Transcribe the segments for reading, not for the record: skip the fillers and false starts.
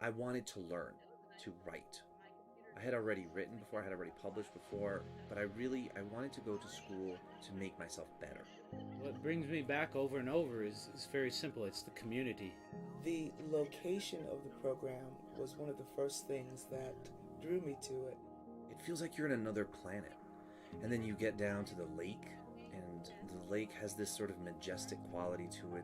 I wanted to learn to write. I had already written before, I had already published before, but I wanted to go to school to make myself better. What brings me back over and over is very simple. It's the community. The location of the program was one of the first things that drew me to it. It feels like you're in another planet. And then you get down to the lake, and the lake has this sort of majestic quality to it.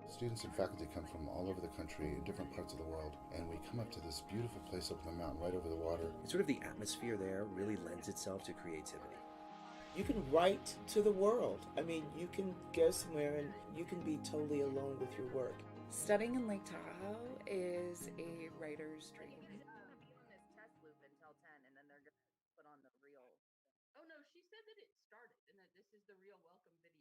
Students and faculty come from all over the country in different parts of the world, and we come up to this beautiful place up in the mountain right over the water. It's sort of the atmosphere there really lends itself to creativity. You can write to the world. I mean, you can go somewhere and you can be totally alone with your work. Studying in Lake Tahoe is a writer's dream. This test loop until 10, and then they're going to put on the real. Oh no, she said that it started and that this is the real welcome video.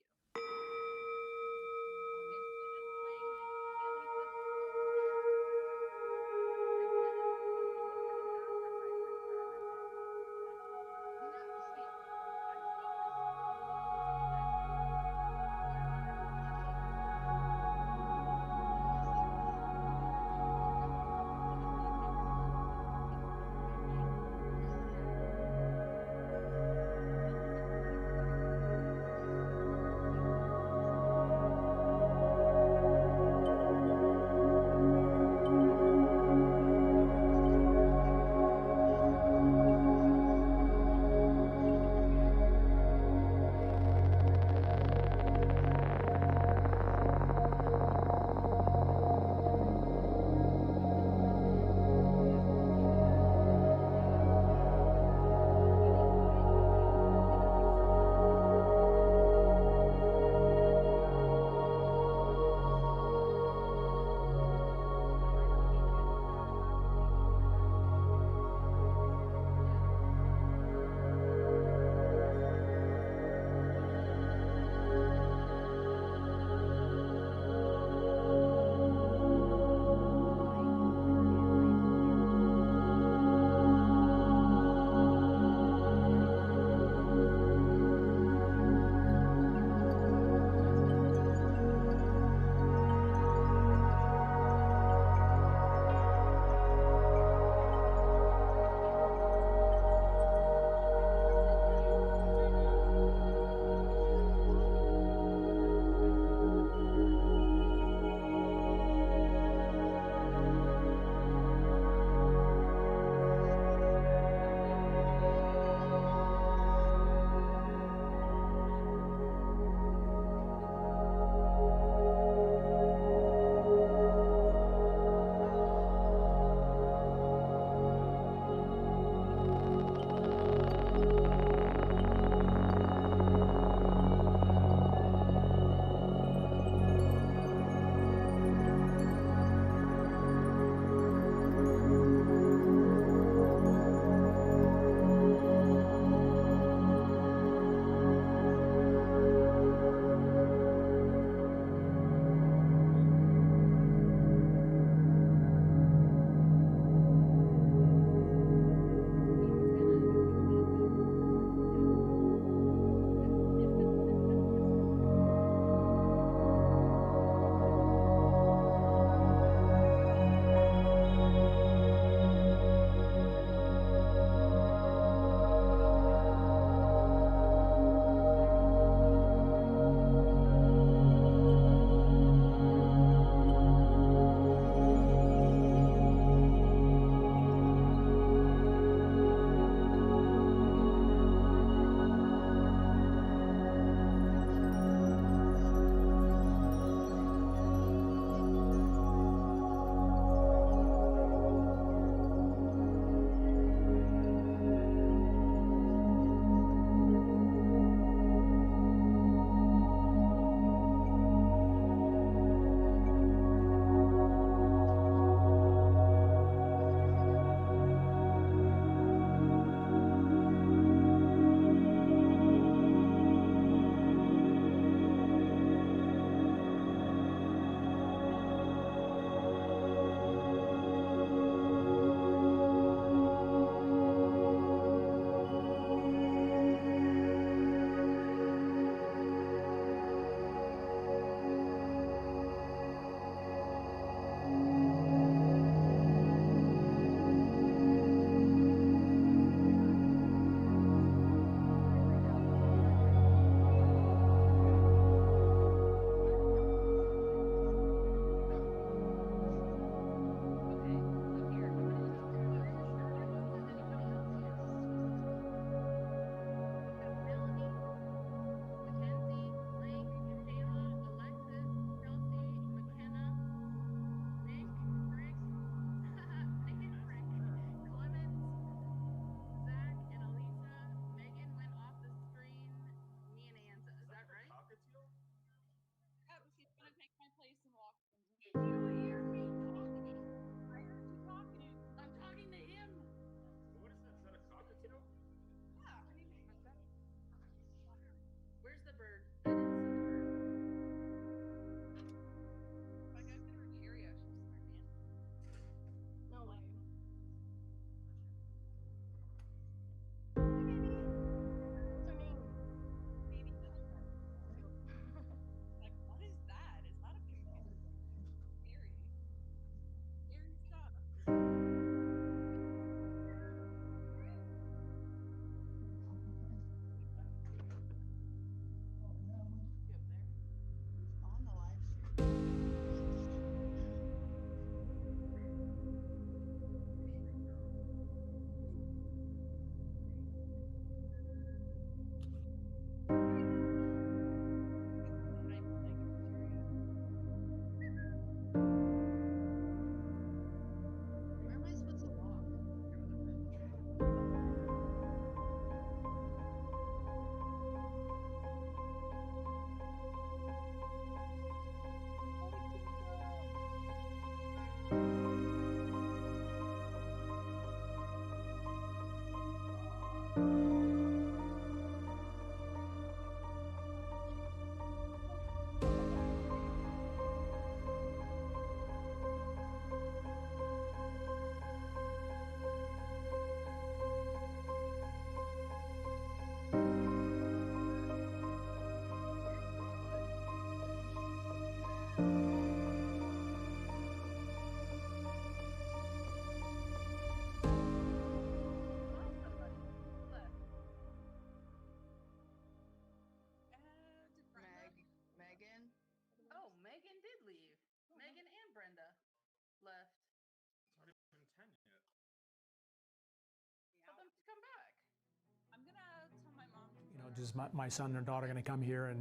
is my son or daughter going to come here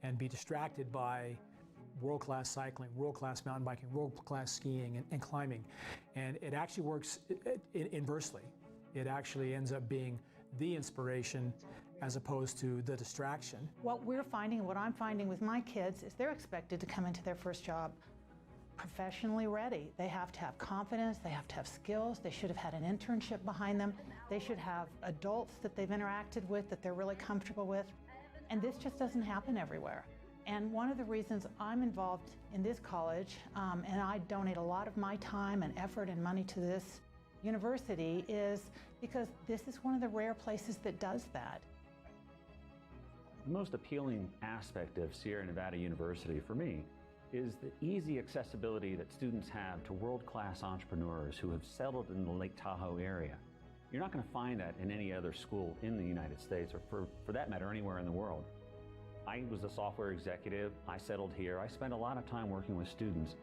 and be distracted by world-class cycling, world-class mountain biking, world-class skiing and climbing? And it actually works inversely. It actually ends up being the inspiration as opposed to the distraction. What we're finding, what I'm finding with my kids, is they're expected to come into their first job professionally ready. They have to have confidence, they have to have skills, they should have had an internship behind them, they should have adults that they've interacted with that they're really comfortable with, and this just doesn't happen everywhere. And one of the reasons I'm involved in this college, and I donate a lot of my time and effort and money to this university, is because this is one of the rare places that does that. The most appealing aspect of Sierra Nevada University for me is the easy accessibility that students have to world-class entrepreneurs who have settled in the Lake Tahoe area. You're not going to find that in any other school in the United States, or for that matter, anywhere in the world. I was a software executive. I settled here. I spent a lot of time working with students.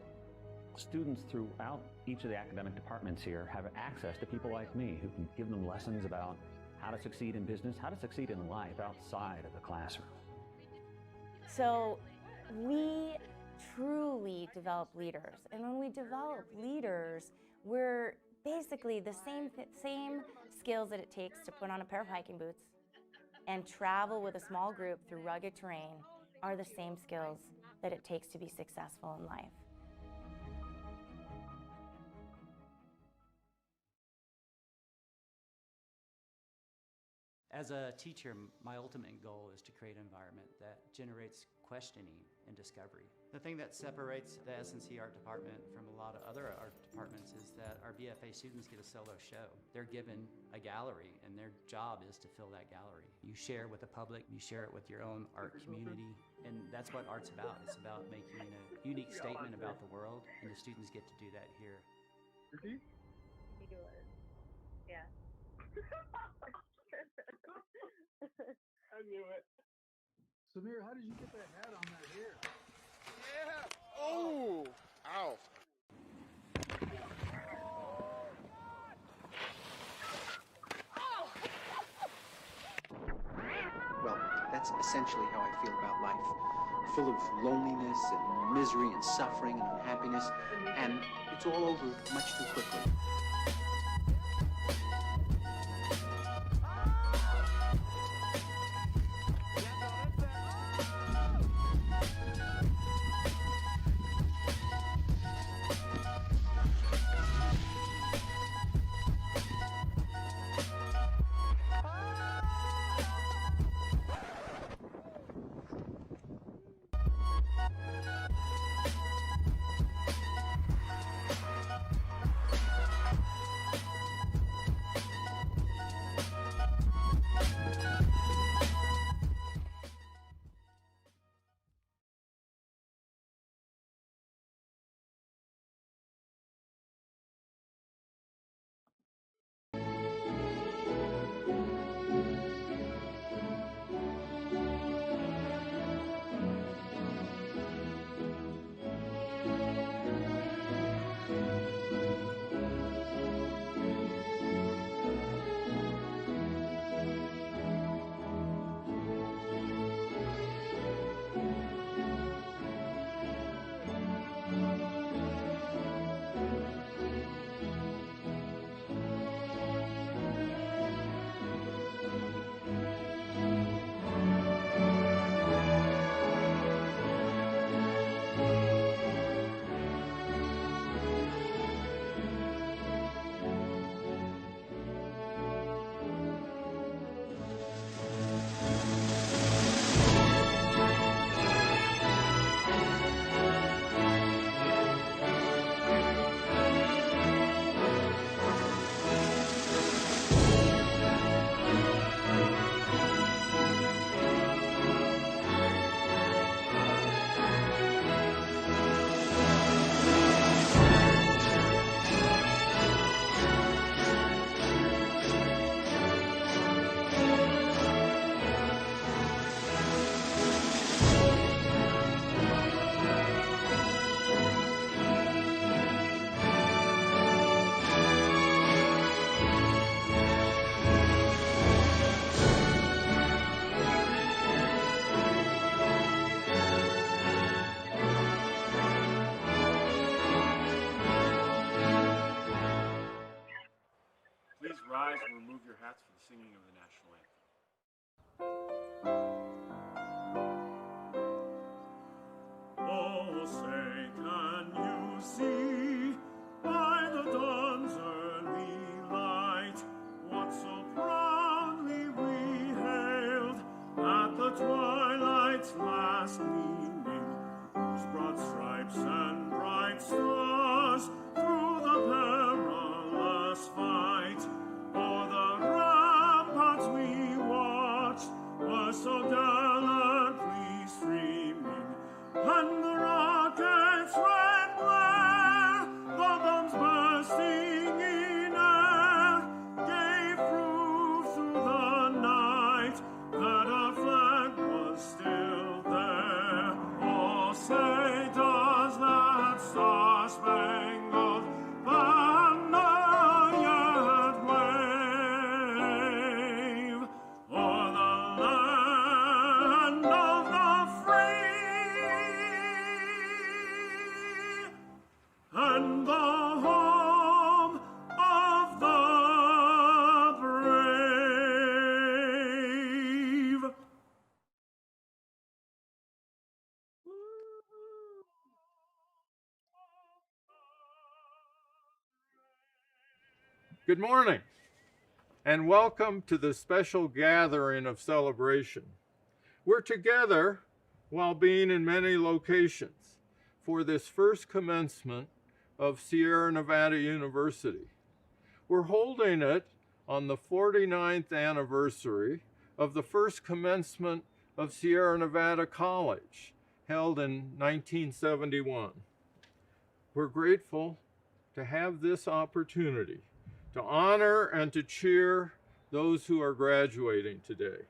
Students throughout each of the academic departments here have access to people like me who can give them lessons about how to succeed in business, how to succeed in life outside of the classroom. So we truly develop leaders. And when we develop leaders, we're basically the same skills that it takes to put on a pair of hiking boots and travel with a small group through rugged terrain are the same skills that it takes to be successful in life. As a teacher, my ultimate goal is to create an environment that generates questioning and discovery. The thing that separates the S&C art department from a lot of other art departments is that our BFA students get a solo show. They're given a gallery, and their job is to fill that gallery. You share with the public, you share it with your own art community, and that's what art's about. It's about making a unique statement about the world, and the students get to do that here. Yeah. I knew it. Samir, how did you get that hat on that hair? Yeah. Oh. Ow. Well, that's essentially how I feel about life. Full of loneliness and misery and suffering and unhappiness, and it's all over much too quickly. rise and remove your hats for the singing of the national anthem. Oh, say, can you see by the dawn's early light what so proudly we hailed at the twilight's last gleaming, whose broad stripes and bright stars through the perilous fight o'er the ramparts we watched were so gallantly streaming, and the rockets' red glare, the bombs bursting in air, gave proof through the night that our flag was still there. Oh, say, does that star-spangled banner yet wave o'er the land of the free and the home of the brave? Good morning, and welcome to this special gathering of celebration. We're together while being in many locations for this first commencement of Sierra Nevada University. We're holding it on the 49th anniversary of the first commencement of Sierra Nevada College, held in 1971. We're grateful to have this opportunity to honor and to cheer those who are graduating today.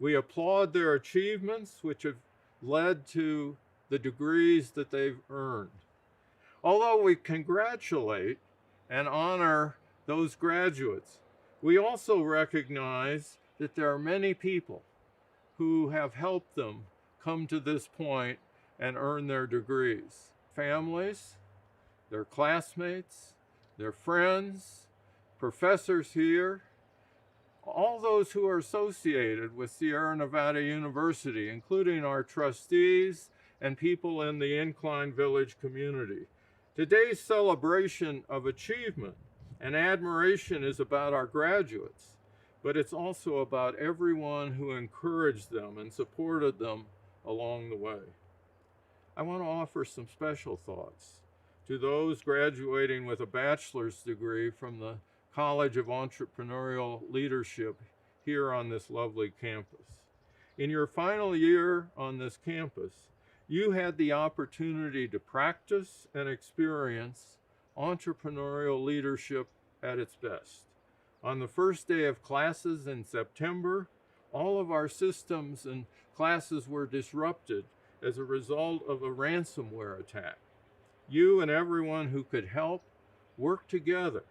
We applaud their achievements, which have led to the degrees that they've earned. Although we congratulate and honor those graduates, we also recognize that there are many people who have helped them come to this point and earn their degrees. Families, their classmates, their friends, professors here, all those who are associated with Sierra Nevada University, including our trustees and people in the Incline Village community. Today's celebration of achievement and admiration is about our graduates, but it's also about everyone who encouraged them and supported them along the way. I want to offer some special thoughts to those graduating with a bachelor's degree from the College of Entrepreneurial Leadership here on this lovely campus. In your final year on this campus, you had the opportunity to practice and experience entrepreneurial leadership at its best. On the first day of classes in September, all of our systems and classes were disrupted as a result of a ransomware attack. You and everyone who could help worked together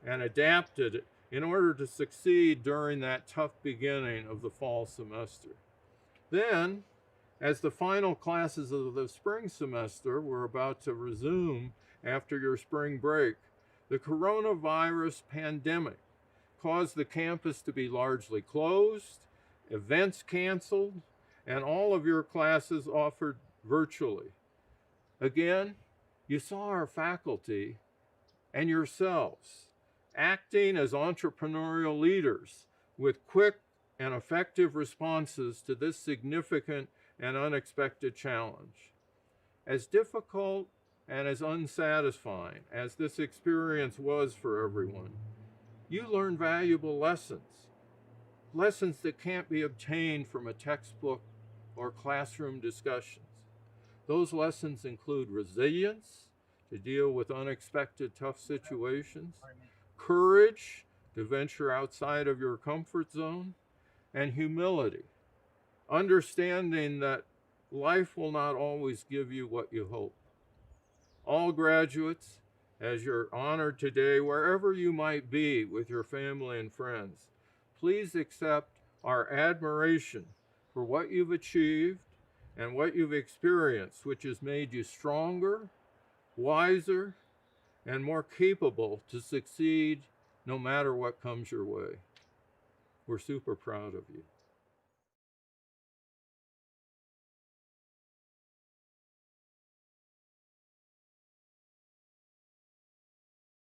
and adapted in order to succeed during that tough beginning of the fall semester. Then, as the final classes of the spring semester were about to resume after your spring break, the coronavirus pandemic caused the campus to be largely closed, events canceled, and all of your classes offered virtually. Again, you saw our faculty and yourselves acting as entrepreneurial leaders with quick and effective responses to this significant and unexpected challenge. As difficult and as unsatisfying as this experience was for everyone, you learned valuable lessons that can't be obtained from a textbook or classroom discussions. Those lessons include resilience to deal with unexpected tough situations, courage to venture outside of your comfort zone, and humility, understanding that life will not always give you what you hope. All graduates, as you're honored today, wherever you might be with your family and friends, please accept our admiration for what you've achieved and what you've experienced, which has made you stronger, wiser, and more capable to succeed no matter what comes your way. We're super proud of you.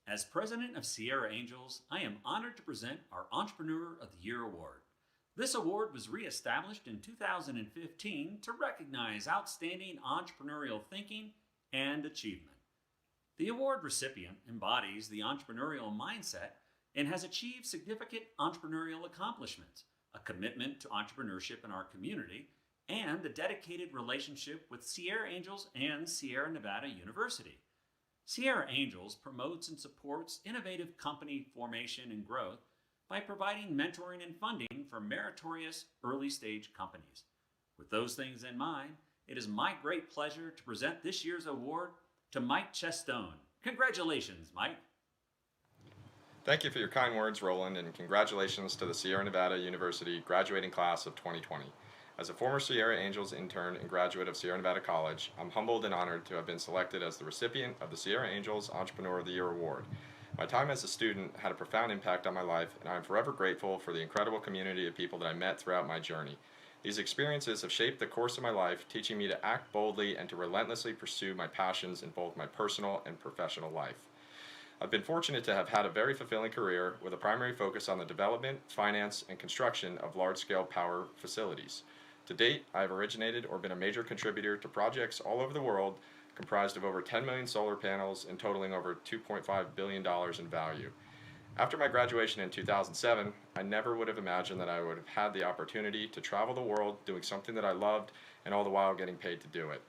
As president of Sierra Angels, I am honored to present our Entrepreneur of the Year Award. This award was reestablished in 2015 to recognize outstanding entrepreneurial thinking and achievement. The award recipient embodies the entrepreneurial mindset and has achieved significant entrepreneurial accomplishments, a commitment to entrepreneurship in our community, and a dedicated relationship with Sierra Angels and Sierra Nevada University. Sierra Angels promotes and supports innovative company formation and growth by providing mentoring and funding for meritorious early-stage companies. With those things in mind, it is my great pleasure to present this year's award to Mike Chestone. Congratulations, Mike. Thank you for your kind words, Roland, and congratulations to the Sierra Nevada University graduating class of 2020. As a former Sierra Angels intern and graduate of Sierra Nevada College, I'm humbled and honored to have been selected as the recipient of the Sierra Angels Entrepreneur of the Year Award. My time as a student had a profound impact on my life, and I am forever grateful for the incredible community of people that I met throughout my journey. These experiences have shaped the course of my life, teaching me to act boldly and to relentlessly pursue my passions in both my personal and professional life. I've been fortunate to have had a very fulfilling career with a primary focus on the development, finance, and construction of large-scale power facilities. To date, I have originated or been a major contributor to projects all over the world comprised of over 10 million solar panels and totaling over $2.5 billion in value. After my graduation in 2007, I never would have imagined that I would have had the opportunity to travel the world doing something that I loved and all the while getting paid to do it.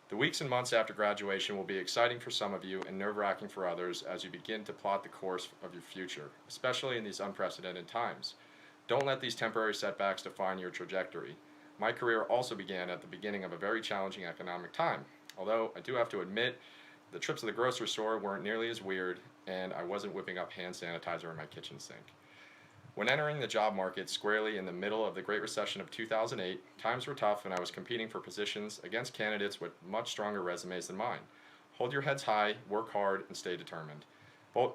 The weeks and months after graduation will be exciting for some of you and nerve-wracking for others as you begin to plot the course of your future, especially in these unprecedented times. Don't let these temporary setbacks define your trajectory. My career also began at the beginning of a very challenging economic time, although I do have to admit the trips to the grocery store weren't nearly as weird and I wasn't whipping up hand sanitizer in my kitchen sink. When entering the job market squarely in the middle of the Great Recession of 2008, times were tough and I was competing for positions against candidates with much stronger resumes than mine. Hold your heads high, work hard, and stay determined.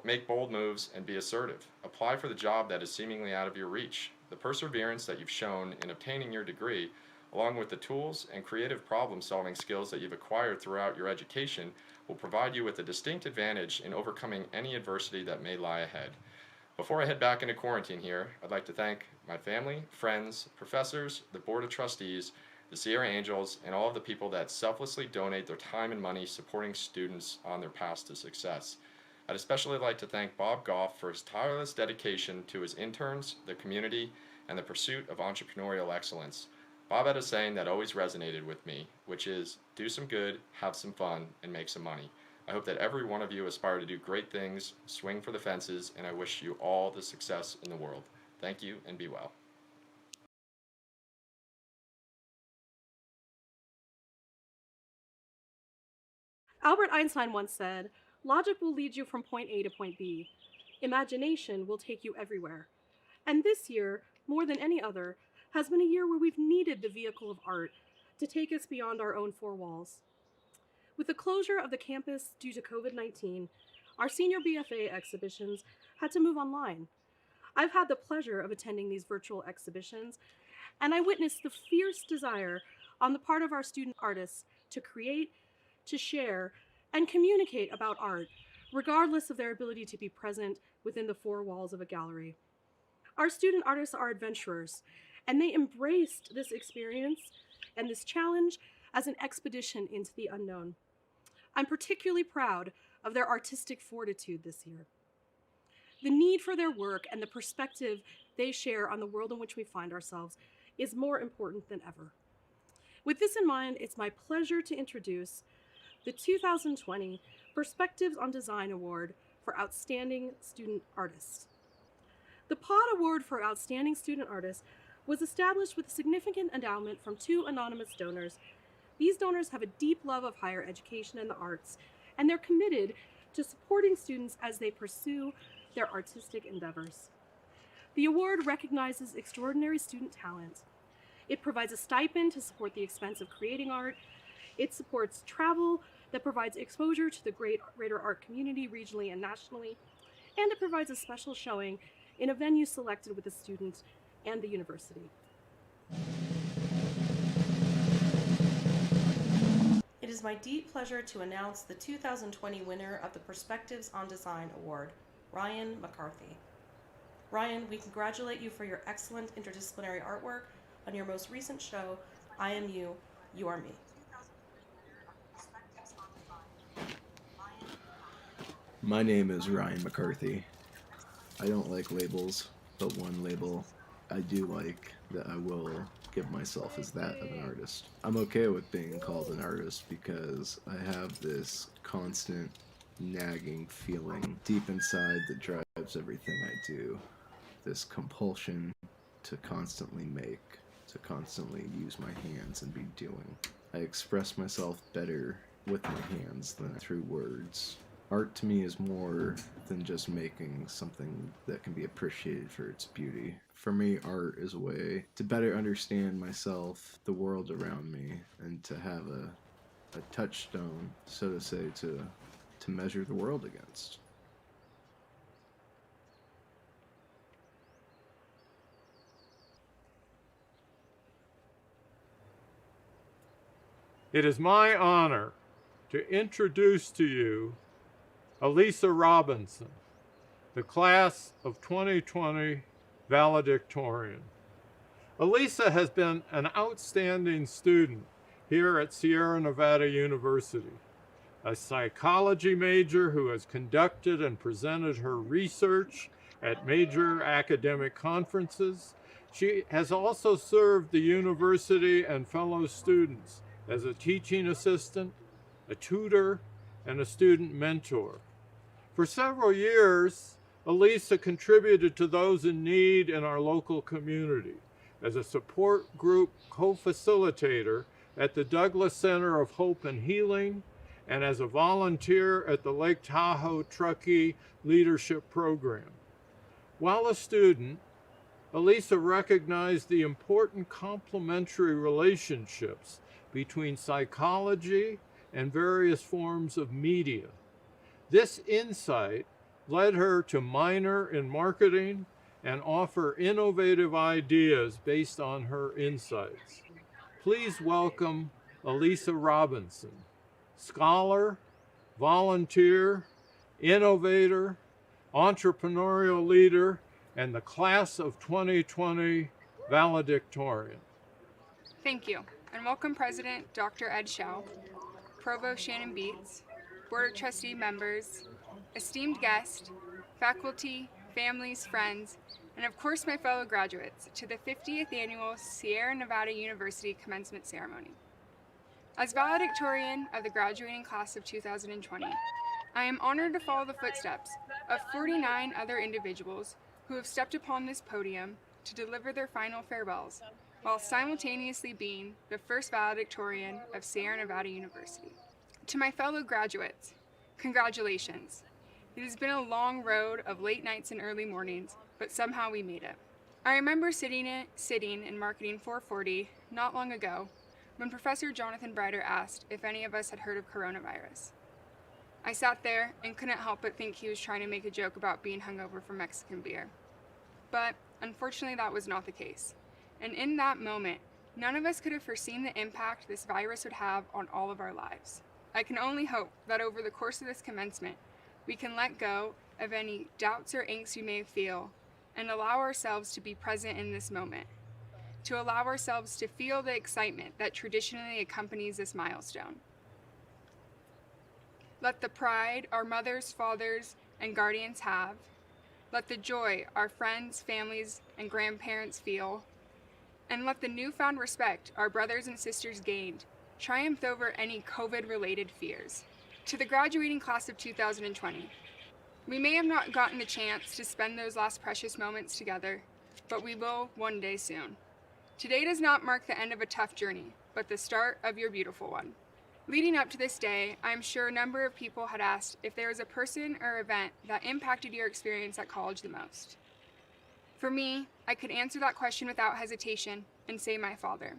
Make bold moves and be assertive. Apply for the job that is seemingly out of your reach. The perseverance that you've shown in obtaining your degree, along with the tools and creative problem-solving skills that you've acquired throughout your education, will provide you with a distinct advantage in overcoming any adversity that may lie ahead. Before I head back into quarantine here, I'd like to thank my family, friends, professors, the Board of Trustees, the Sierra Angels, and all of the people that selflessly donate their time and money supporting students on their path to success. I'd especially like to thank Bob Goff for his tireless dedication to his interns, the community, and the pursuit of entrepreneurial excellence. Bob had a saying that always resonated with me, which is, do some good, have some fun, and make some money. I hope that every one of you aspire to do great things, swing for the fences, and I wish you all the success in the world. Thank you, and be well. Albert Einstein once said, "Logic will lead you from point A to point B. Imagination will take you everywhere." And this year, more than any other, has been a year where we've needed the vehicle of art to take us beyond our own four walls. With the closure of the campus due to COVID-19, our senior BFA exhibitions had to move online. I've had the pleasure of attending these virtual exhibitions, and I witnessed the fierce desire on the part of our student artists to create, to share, and communicate about art, regardless of their ability to be present within the four walls of a gallery. Our student artists are adventurers, and they embraced this experience and this challenge as an expedition into the unknown. I'm particularly proud of their artistic fortitude this year. The need for their work and the perspective they share on the world in which we find ourselves is more important than ever. With this in mind, it's my pleasure to introduce the 2020 Perspectives on Design Award for Outstanding Student Artists. The POD Award for Outstanding Student Artists was established with a significant endowment from two anonymous donors. These donors have a deep love of higher education and the arts, and they're committed to supporting students as they pursue their artistic endeavors. The award recognizes extraordinary student talent. It provides a stipend to support the expense of creating art. It supports travel that provides exposure to the greater art community regionally and nationally. and it provides a special showing in a venue selected with the student and the university. It is my deep pleasure to announce the 2020 winner of the Perspectives on Design Award, Ryan McCarthy. Ryan, we congratulate you for your excellent interdisciplinary artwork on your most recent show, I Am You, You Are Me. My name is Ryan McCarthy. I don't like labels, but one label I do like that I will give myself is that of an artist. I'm okay with being called an artist because I have this constant nagging feeling deep inside that drives everything I do. This compulsion to constantly make, to constantly use my hands and be doing. I express myself better with my hands than through words. Art to me is more than just making something that can be appreciated for its beauty. For me, art is a way to better understand myself, the world around me, and to have a touchstone, so to say, to measure the world against. It is my honor to introduce to you Elisa Robinson, the class of 2020 Valedictorian. Elisa has been an outstanding student here at Sierra Nevada University, a psychology major who has conducted and presented her research at major academic conferences. She has also served the university and fellow students as a teaching assistant, a tutor, and a student mentor. For several years, Elisa contributed to those in need in our local community as a support group co-facilitator at the Douglas Center of Hope and Healing and as a volunteer at the Lake Tahoe Truckee Leadership Program. While a student, Elisa recognized the important complementary relationships between psychology and various forms of media. This insight led her to minor in marketing and offer innovative ideas based on her insights. Please welcome Elisa Robinson, scholar, volunteer, innovator, entrepreneurial leader, and the class of 2020 Valedictorian. Thank you, and welcome President Dr. Ed Schau, Provost Shannon Beats, Board of Trustee members, esteemed guests, faculty, families, friends, and of course my fellow graduates to the 50th Annual Sierra Nevada University Commencement Ceremony. As valedictorian of the graduating class of 2020, I am honored to follow the footsteps of 49 other individuals who have stepped upon this podium to deliver their final farewells, while simultaneously being the first valedictorian of Sierra Nevada University. To my fellow graduates, congratulations. It has been a long road of late nights and early mornings, but somehow we made it. I remember sitting in Marketing 440 not long ago when Professor Jonathan Brighter asked if any of us had heard of coronavirus. I sat there and couldn't help but think he was trying to make a joke about being hungover from Mexican beer. But unfortunately that was not the case. And in that moment, none of us could have foreseen the impact this virus would have on all of our lives. I can only hope that over the course of this commencement, we can let go of any doubts or angst we may feel and allow ourselves to be present in this moment, to allow ourselves to feel the excitement that traditionally accompanies this milestone. Let the pride our mothers, fathers, and guardians have, let the joy our friends, families, and grandparents feel, and let the newfound respect our brothers and sisters gained triumph over any COVID-related fears. To the graduating class of 2020, we may have not gotten the chance to spend those last precious moments together, but we will one day soon. Today does not mark the end of a tough journey, but the start of your beautiful one. Leading up to this day, I am sure a number of people had asked if there was a person or event that impacted your experience at college the most. For me, I could answer that question without hesitation and say my father.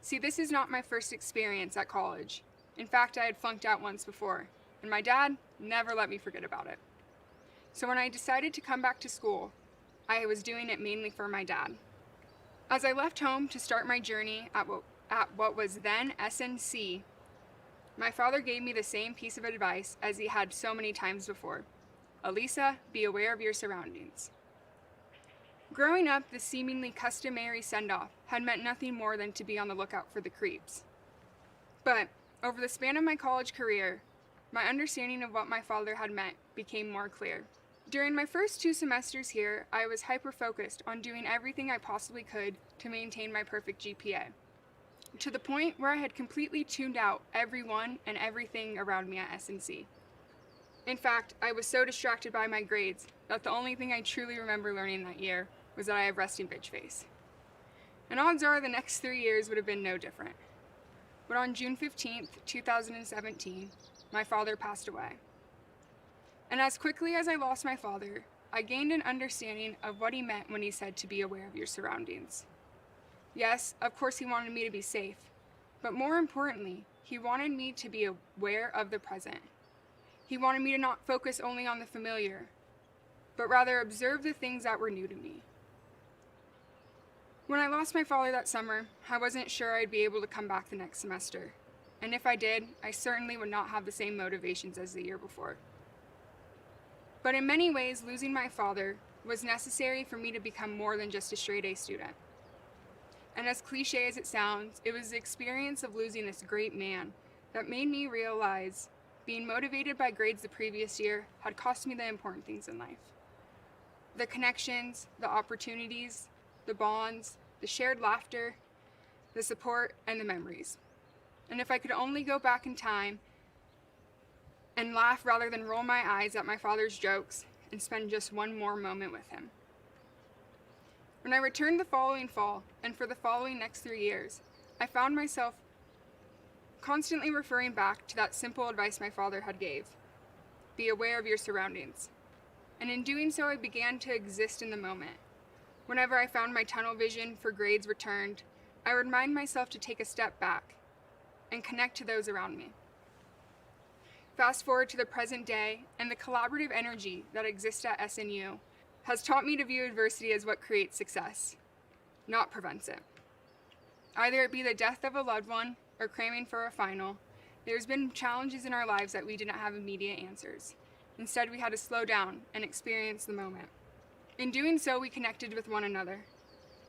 See, this is not my first experience at college. In fact, I had flunked out once before, and my dad never let me forget about it. So when I decided to come back to school, I was doing it mainly for my dad. As I left home to start my journey at what was then SNC, my father gave me the same piece of advice as he had so many times before. Elisa, be aware of your surroundings. Growing up, the seemingly customary send-off had meant nothing more than to be on the lookout for the creeps. But over the span of my college career, my understanding of what my father had meant became more clear. During my first 2 semesters here, I was hyper-focused on doing everything I possibly could to maintain my perfect GPA, to the point where I had completely tuned out everyone and everything around me at SNC. In fact, I was so distracted by my grades that the only thing I truly remember learning that year was that I have resting bitch face. And odds are the next 3 years would have been no different. But on June 15th, 2017, my father passed away. And as quickly as I lost my father, I gained an understanding of what he meant when he said to be aware of your surroundings. Yes, of course he wanted me to be safe, but more importantly, he wanted me to be aware of the present. He wanted me to not focus only on the familiar, but rather observe the things that were new to me. When I lost my father that summer, I wasn't sure I'd be able to come back the next semester. And if I did, I certainly would not have the same motivations as the year before. But in many ways, losing my father was necessary for me to become more than just a straight A student. And as cliche as it sounds, it was the experience of losing this great man that made me realize being motivated by grades the previous year had cost me the important things in life. The connections, the opportunities, the bonds, the shared laughter, the support, and the memories. And if I could only go back in time and laugh rather than roll my eyes at my father's jokes and spend just one more moment with him. When I returned the following fall, and for the following next 3 years, I found myself constantly referring back to that simple advice my father had gave. Be aware of your surroundings. And in doing so, I began to exist in the moment. Whenever I found my tunnel vision for grades returned, I would remind myself to take a step back and connect to those around me. Fast forward to the present day, and the collaborative energy that exists at SNU has taught me to view adversity as what creates success, not prevents it. Either it be the death of a loved one or cramming for a final, there's been challenges in our lives that we did not have immediate answers. Instead, we had to slow down and experience the moment. In doing so, we connected with one another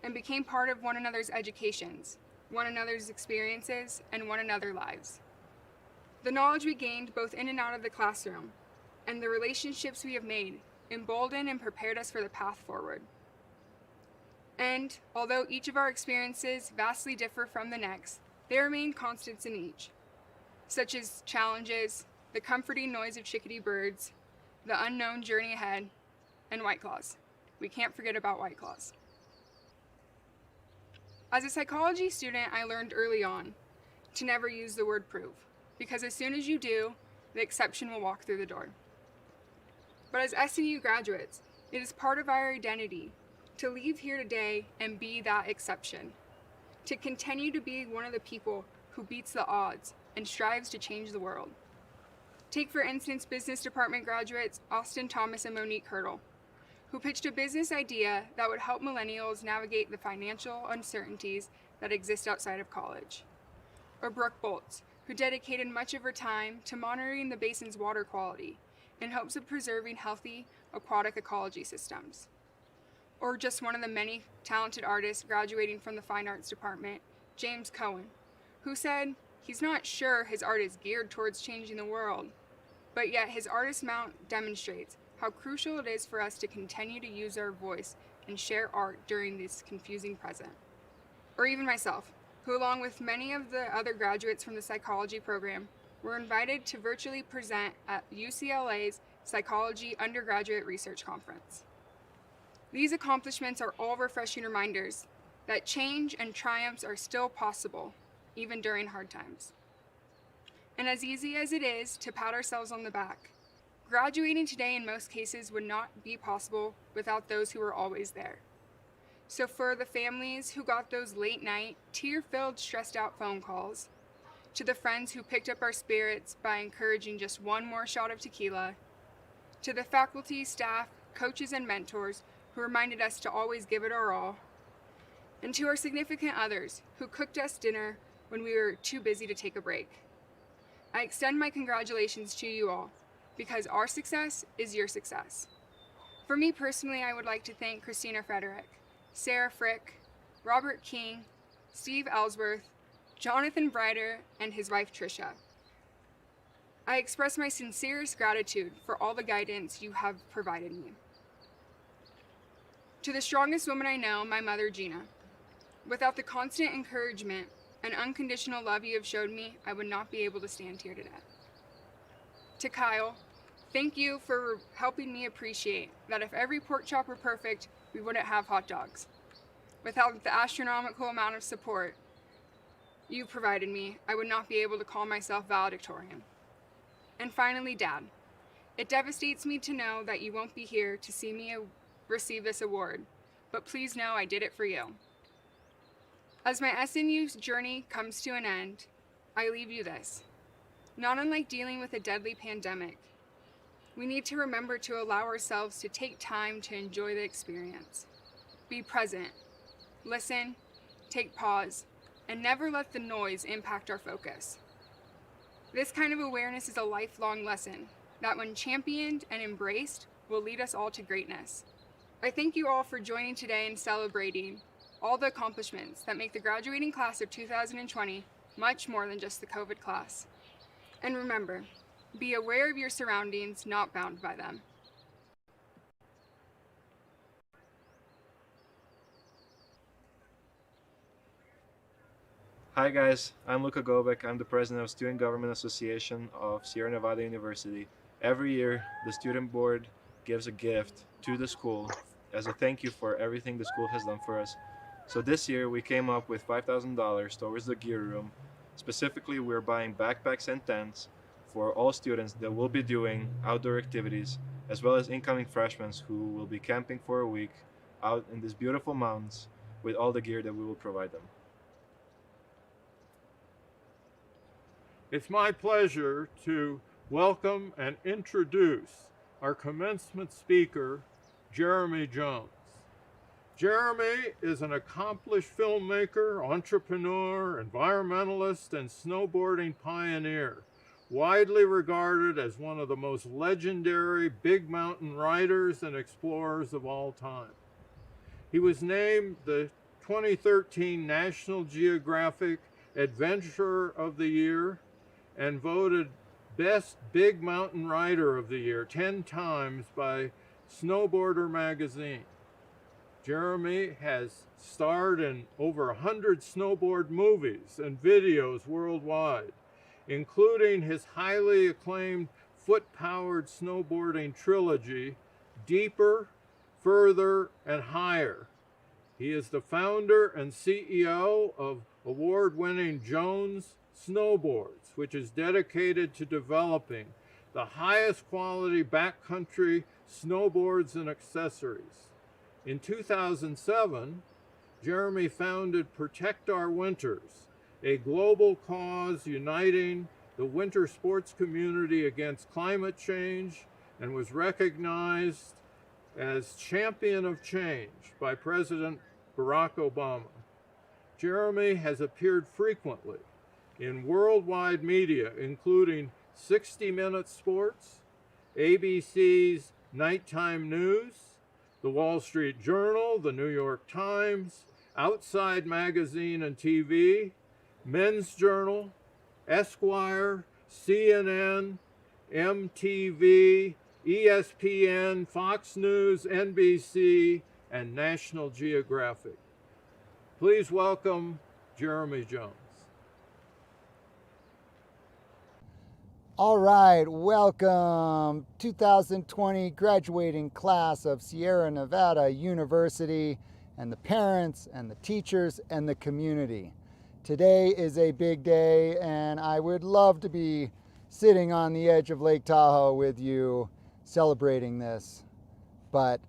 and became part of one another's educations, one another's experiences, and one another's lives. The knowledge we gained both in and out of the classroom and the relationships we have made emboldened and prepared us for the path forward. And although each of our experiences vastly differ from the next, there remain constants in each, such as challenges, the comforting noise of chickadee birds, the unknown journey ahead, and White Claws. We can't forget about White Claws. As a psychology student, I learned early on to never use the word prove, because as soon as you do, the exception will walk through the door. But as SNU graduates, it is part of our identity to leave here today and be that exception, to continue to be one of the people who beats the odds and strives to change the world. Take, for instance, business department graduates Austin Thomas and Monique Hurdle, who pitched a business idea that would help millennials navigate the financial uncertainties that exist outside of college. Or Brooke Boltz, who dedicated much of her time to monitoring the basin's water quality in hopes of preserving healthy aquatic ecology systems. Or just one of the many talented artists graduating from the Fine Arts Department, James Cohen, who said he's not sure his art is geared towards changing the world, but yet his artist mount demonstrates how crucial it is for us to continue to use our voice and share art during this confusing present. Or even myself, who along with many of the other graduates from the psychology program were invited to virtually present at UCLA's Psychology Undergraduate Research Conference. These accomplishments are all refreshing reminders that change and triumphs are still possible, even during hard times. And as easy as it is to pat ourselves on the back, graduating today in most cases would not be possible without those who were always there. So for the families who got those late night, tear-filled, stressed out phone calls, to the friends who picked up our spirits by encouraging just one more shot of tequila, to the faculty, staff, coaches, and mentors who reminded us to always give it our all, and to our significant others who cooked us dinner when we were too busy to take a break. I extend my congratulations to you all, because our success is your success. For me personally, I would like to thank Christina Frederick, Sarah Frick, Robert King, Steve Ellsworth, Jonathan Brider, and his wife Tricia. I express my sincerest gratitude for all the guidance you have provided me. To the strongest woman I know, my mother Gina. Without the constant encouragement and unconditional love you have showed me, I would not be able to stand here today. To Kyle, thank you for helping me appreciate that if every pork chop were perfect, we wouldn't have hot dogs. Without the astronomical amount of support you provided me, I would not be able to call myself valedictorian. And finally, Dad, it devastates me to know that you won't be here to see me receive this award, but please know I did it for you. As my SNU journey comes to an end, I leave you this. Not unlike dealing with a deadly pandemic, we need to remember to allow ourselves to take time to enjoy the experience. Be present, listen, take pause, and never let the noise impact our focus. This kind of awareness is a lifelong lesson that, when championed and embraced, will lead us all to greatness. I thank you all for joining today and celebrating all the accomplishments that make the graduating class of 2020 much more than just the COVID class. And remember, be aware of your surroundings, not bound by them. Hi guys, I'm Luka Gobek. I'm the president of Student Government Association of Sierra Nevada University. Every year, the student board gives a gift to the school as a thank you for everything the school has done for us. So this year, we came up with $5,000 towards the gear room. Specifically, we're buying backpacks and tents for all students that will be doing outdoor activities, as well as incoming freshmen who will be camping for a week out in these beautiful mountains with all the gear that we will provide them. It's my pleasure to welcome and introduce our commencement speaker, Jeremy Jones. Jeremy is an accomplished filmmaker, entrepreneur, environmentalist, and snowboarding pioneer, widely regarded as one of the most legendary big mountain riders and explorers of all time. He was named the 2013 National Geographic Adventurer of the Year and voted Best Big Mountain Rider of the Year 10 times by Snowboarder magazine. Jeremy has starred in over 100 snowboard movies and videos worldwide, including his highly acclaimed foot-powered snowboarding trilogy, Deeper, Further, and Higher. He is the founder and CEO of award-winning Jones Snowboards, which is dedicated to developing the highest quality backcountry snowboards and accessories. In 2007, Jeremy founded Protect Our Winters, a global cause uniting the winter sports community against climate change, and was recognized as Champion of Change by President Barack Obama. Jeremy has appeared frequently in worldwide media, including 60 Minutes Sports, ABC's Nighttime News, The Wall Street Journal, The New York Times, Outside Magazine and TV, Men's Journal, Esquire, CNN, MTV, ESPN, Fox News, NBC, and National Geographic. Please welcome Jeremy Jones. All right, welcome 2020 graduating class of Sierra Nevada University, and the parents and the teachers and the community. Today is a big day, and I would love to be sitting on the edge of Lake Tahoe with you celebrating this, but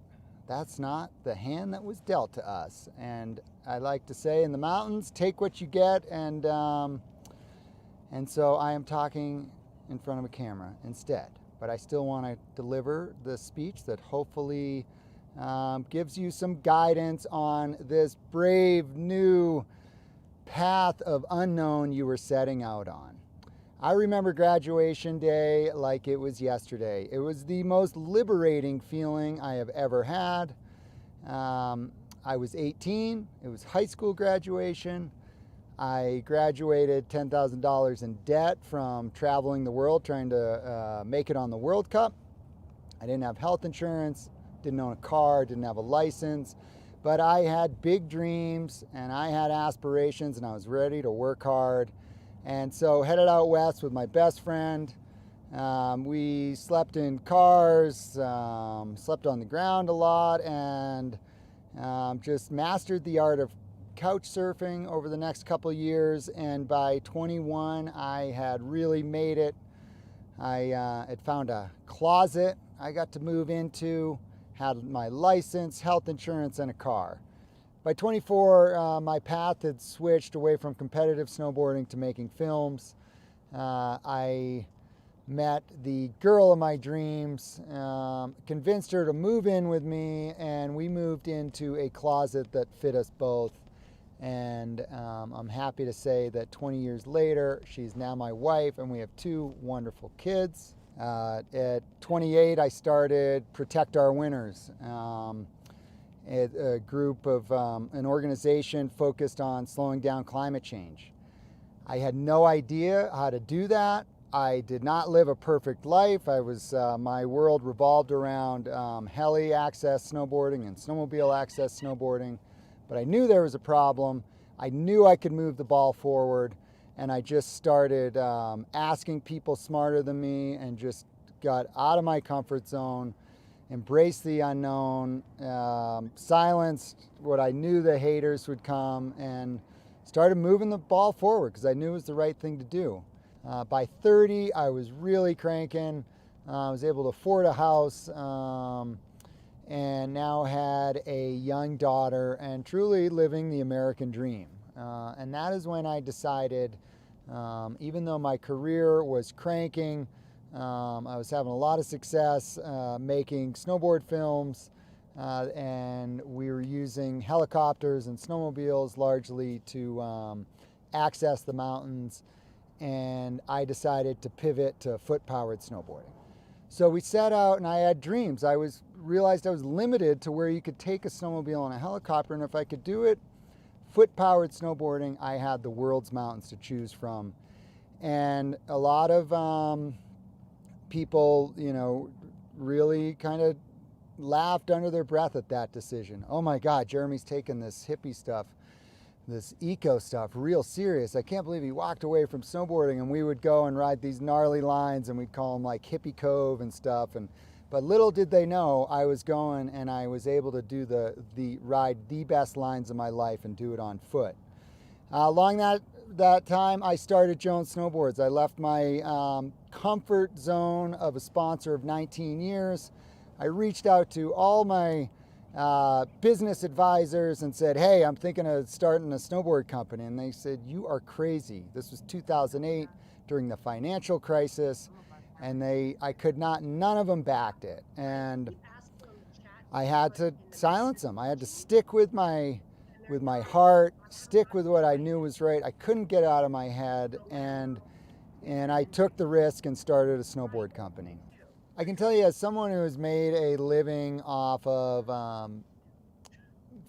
that's not the hand that was dealt to us. And I like to say in the mountains, take what you get, and so I am talking in front of a camera instead. but I still want to deliver the speech that hopefully gives you some guidance on this brave new path of unknown you were setting out on. I remember graduation day like it was yesterday. It was the most liberating feeling I have ever had. I was 18. It was high school graduation. I graduated $10,000 in debt from traveling the world trying to make it on the World Cup. I didn't have health insurance, didn't own a car, didn't have a license, but I had big dreams and I had aspirations and I was ready to work hard. And so headed out west with my best friend. We slept in cars, slept on the ground a lot, and just mastered the art of couch surfing over the next couple of years. And by 21, I had really made it. I had found a closet I got to move into, had my license, health insurance, and a car. By 24, my path had switched away from competitive snowboarding to making films. I met the girl of my dreams, convinced her to move in with me, and we moved into a closet that fit us both. And I'm happy to say that 20 years later, she's now my wife, and we have 2 wonderful kids. At 28, I started Protect Our Winners, a group of an organization focused on slowing down climate change. I had no idea how to do that. I did not live a perfect life. My world revolved around heli access snowboarding and snowmobile access snowboarding, but I knew there was a problem. I knew I could move the ball forward, and I just started asking people smarter than me and just got out of my comfort zone, embraced the unknown, silenced what I knew the haters would come, and started moving the ball forward because I knew it was the right thing to do. By 30, I was really cranking. I was able to afford a house and now had a young daughter and truly living the American dream. And that is when I decided, even though my career was cranking, I was having a lot of success making snowboard films, and we were using helicopters and snowmobiles largely to access the mountains, and I decided to pivot to foot-powered snowboarding. So we set out, and I had dreams. I realized I was limited to where you could take a snowmobile and a helicopter, and if I could do it foot-powered snowboarding, I had the world's mountains to choose from. And a lot of people, really kind of laughed under their breath at that decision. Oh my God, Jeremy's taking this hippie stuff, this eco stuff real serious. I can't believe he walked away from snowboarding. And we would go and ride these gnarly lines, and we'd call them like Hippie Cove and stuff. But little did they know I was going, and I was able to do the ride the best lines of my life and do it on foot. Along that time, I started Jones Snowboards. I left my comfort zone of a sponsor of 19 years. I reached out to all my business advisors and said, hey, I'm thinking of starting a snowboard company. And they said, you are crazy. This was 2008 during the financial crisis. And none of them backed it. And I had to silence them. I had to stick with my heart, stick with what I knew was right. I couldn't get out of my head, and I took the risk and started a snowboard company. I can tell you, as someone who has made a living off of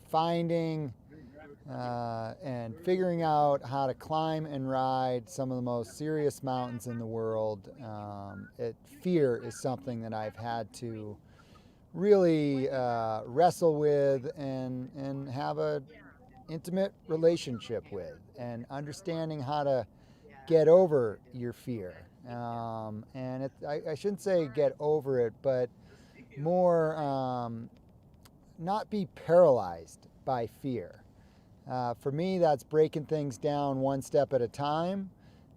finding and figuring out how to climb and ride some of the most serious mountains in the world, fear is something that I've had to really wrestle with and have an intimate relationship with, and understanding how to get over your fear. And I shouldn't say get over it, but more not be paralyzed by fear. For me, that's breaking things down one step at a time,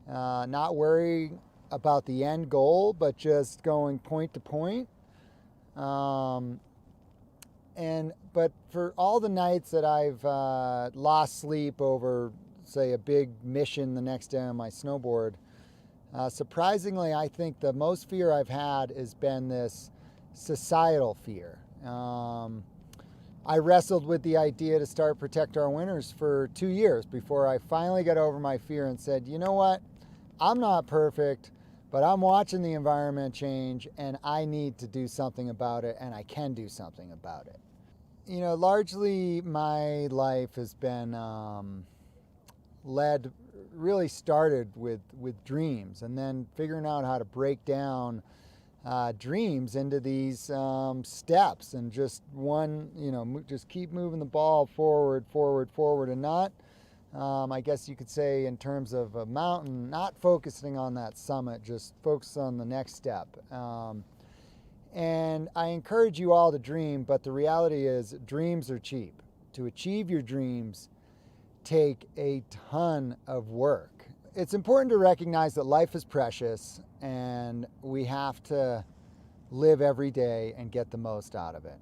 not worrying about the end goal, but just going point to point. But for all the nights that I've lost sleep over, say, a big mission the next day on my snowboard, Surprisingly, I think the most fear I've had has been this societal fear. I wrestled with the idea to start Protect Our Winters for 2 years before I finally got over my fear and said, you know what, I'm not perfect, but I'm watching the environment change and I need to do something about it, and I can do something about it. You know, largely my life has been really started with dreams, and then figuring out how to break down dreams into these steps, and just just keep moving the ball forward, and not, I guess you could say in terms of a mountain, not focusing on that summit, just focus on the next step. And I encourage you all to dream, but the reality is dreams are cheap. To achieve your dreams take a ton of work. It's important to recognize that life is precious and we have to live every day and get the most out of it.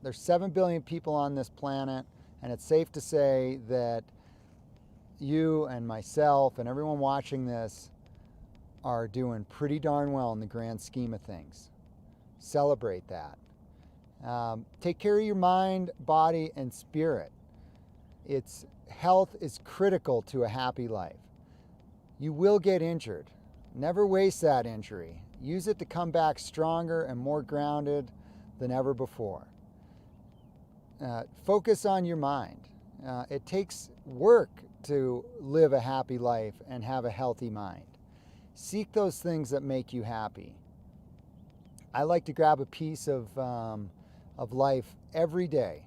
There's 7 billion people on this planet, and it's safe to say that you and myself and everyone watching this are doing pretty darn well in the grand scheme of things. Celebrate that. Take care of your mind, body, and spirit. Health is critical to a happy life. You will get injured. Never waste that injury. Use it to come back stronger and more grounded than ever before. Focus on your mind. It takes work to live a happy life and have a healthy mind. Seek those things that make you happy. I like to grab a piece of life every day.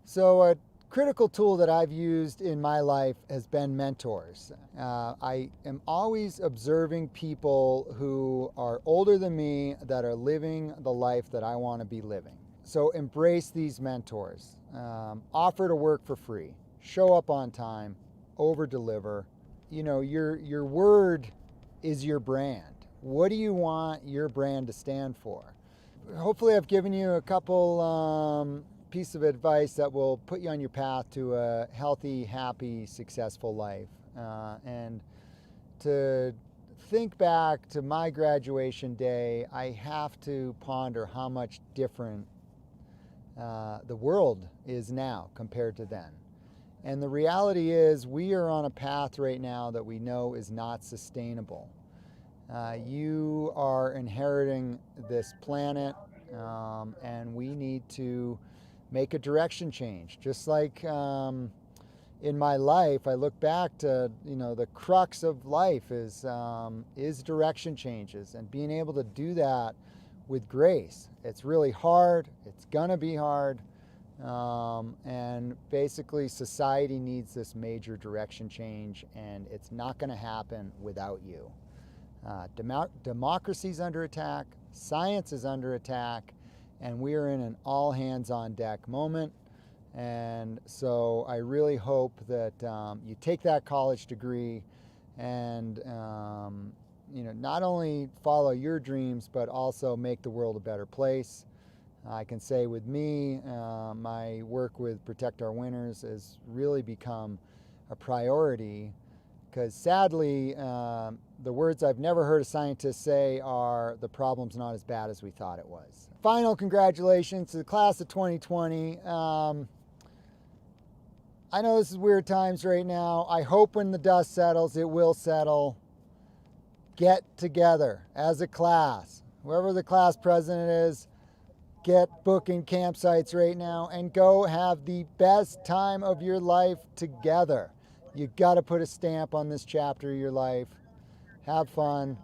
So a critical tool that I've used in my life has been mentors. I am always observing people who are older than me that are living the life that I want to be living. So embrace these mentors. Offer to work for free. Show up on time. Over-deliver. You know, your word is your brand. What do you want your brand to stand for? Hopefully I've given you a couple piece of advice that will put you on your path to a healthy, happy, successful life. And to think back to my graduation day, I have to ponder how much different the world is now compared to then. And the reality is we are on a path right now that we know is not sustainable. You are inheriting this planet, and we need to make a direction change. Just like in my life, I look back to, the crux of life is direction changes, and being able to do that with grace. It's really hard. It's gonna be hard. And basically society needs this major direction change, and it's not gonna happen without you. Democracy's under attack, science is under attack, and we are in an all hands on deck moment. And so I really hope that you take that college degree and not only follow your dreams, but also make the world a better place. I can say with me, my work with Protect Our Winters has really become a priority, because sadly, the words I've never heard a scientist say are, the problem's not as bad as we thought it was. Final congratulations to the class of 2020. I know this is weird times right now. I hope when the dust settles, it will settle. Get together as a class. Whoever the class president is, get booking campsites right now and go have the best time of your life together. You got to put a stamp on this chapter of your life. Have fun,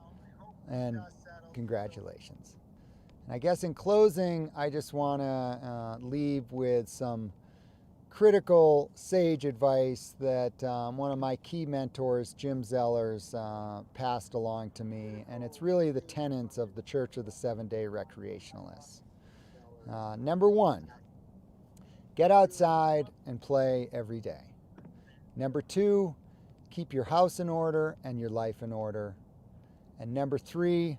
and congratulations. And I guess in closing, I just want to leave with some critical sage advice that one of my key mentors, Jim Zellers, passed along to me. And it's really the tenets of the Church of the Seven-Day Recreationalists. Number one, get outside and play every day. Number two, keep your house in order and your life in order. And number three,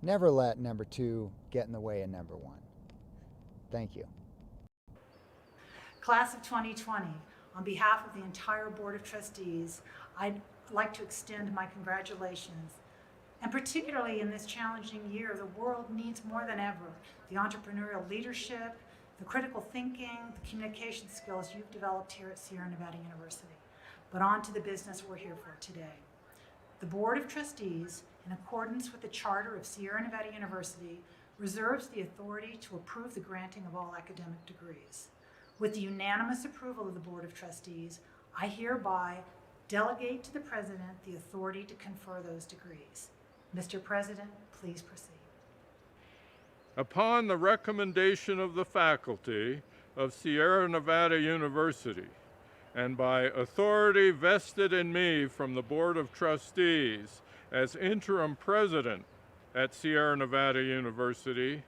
never let number two get in the way of number one. Thank you. Class of 2020, On behalf of the entire Board of Trustees, I'd like to extend my congratulations. And particularly in this challenging year, the world needs more than ever the entrepreneurial leadership, the critical thinking, the communication skills you've developed here at Sierra Nevada University. But on to the business we're here for today. The Board of Trustees, in accordance with the Charter of Sierra Nevada University, reserves the authority to approve the granting of all academic degrees. With the unanimous approval of the Board of Trustees, I hereby delegate to the President the authority to confer those degrees. Mr. President, please proceed. Upon the recommendation of the faculty of Sierra Nevada University, and by authority vested in me from the Board of Trustees as interim president at Sierra Nevada University,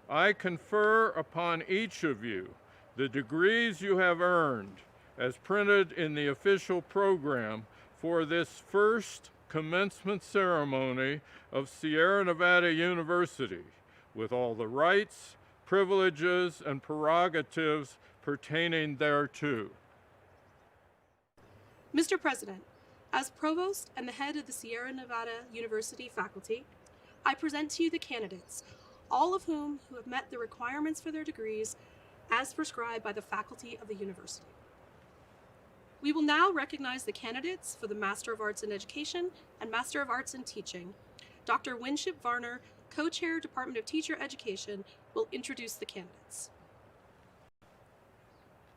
I confer upon each of you the degrees you have earned as printed in the official program for this first commencement ceremony of Sierra Nevada University, with all the rights, privileges, and prerogatives pertaining thereto. Mr. President, as Provost and the head of the Sierra Nevada University faculty, I present to you the candidates, all of whom who have met the requirements for their degrees as prescribed by the faculty of the university. We will now recognize the candidates for the Master of Arts in Education and Master of Arts in Teaching. Dr. Winship Varner, Co-Chair, Department of Teacher Education, will introduce the candidates.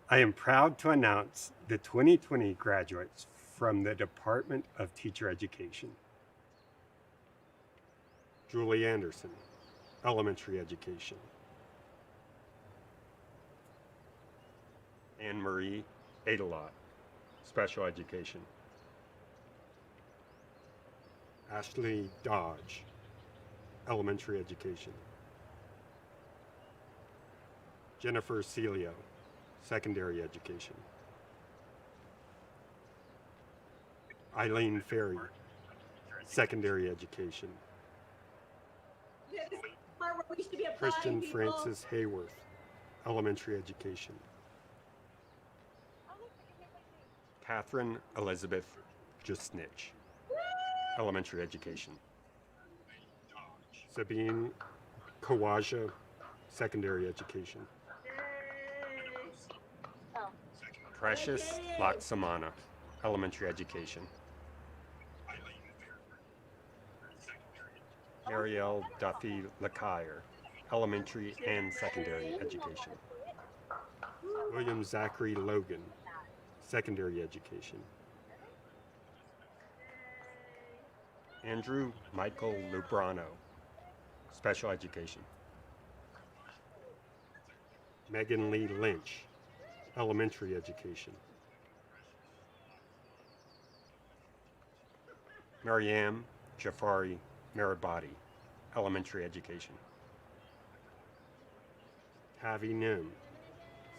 I am proud to announce the 2020 graduates from the Department of Teacher Education. Julie Anderson, Elementary Education. Anne-Marie Adelot, Special Education. Ashley Dodge, Elementary Education. Jennifer Celio, Secondary Education. Eileen Ferry, Secondary Education. Christian Francis Hayworth, Elementary Education. Catherine Elizabeth Justnich, Elementary Education. Sabine Kawaja, Secondary Education. Precious Laksamana, Elementary Education. Marielle Duffy Lacaire, Elementary and Secondary Education. William Zachary Logan, Secondary Education. Andrew Michael Lubrano, Special Education. Megan Lee Lynch, Elementary Education. Mariam Jafari Marabadi, Elementary Education. Tavi Nim,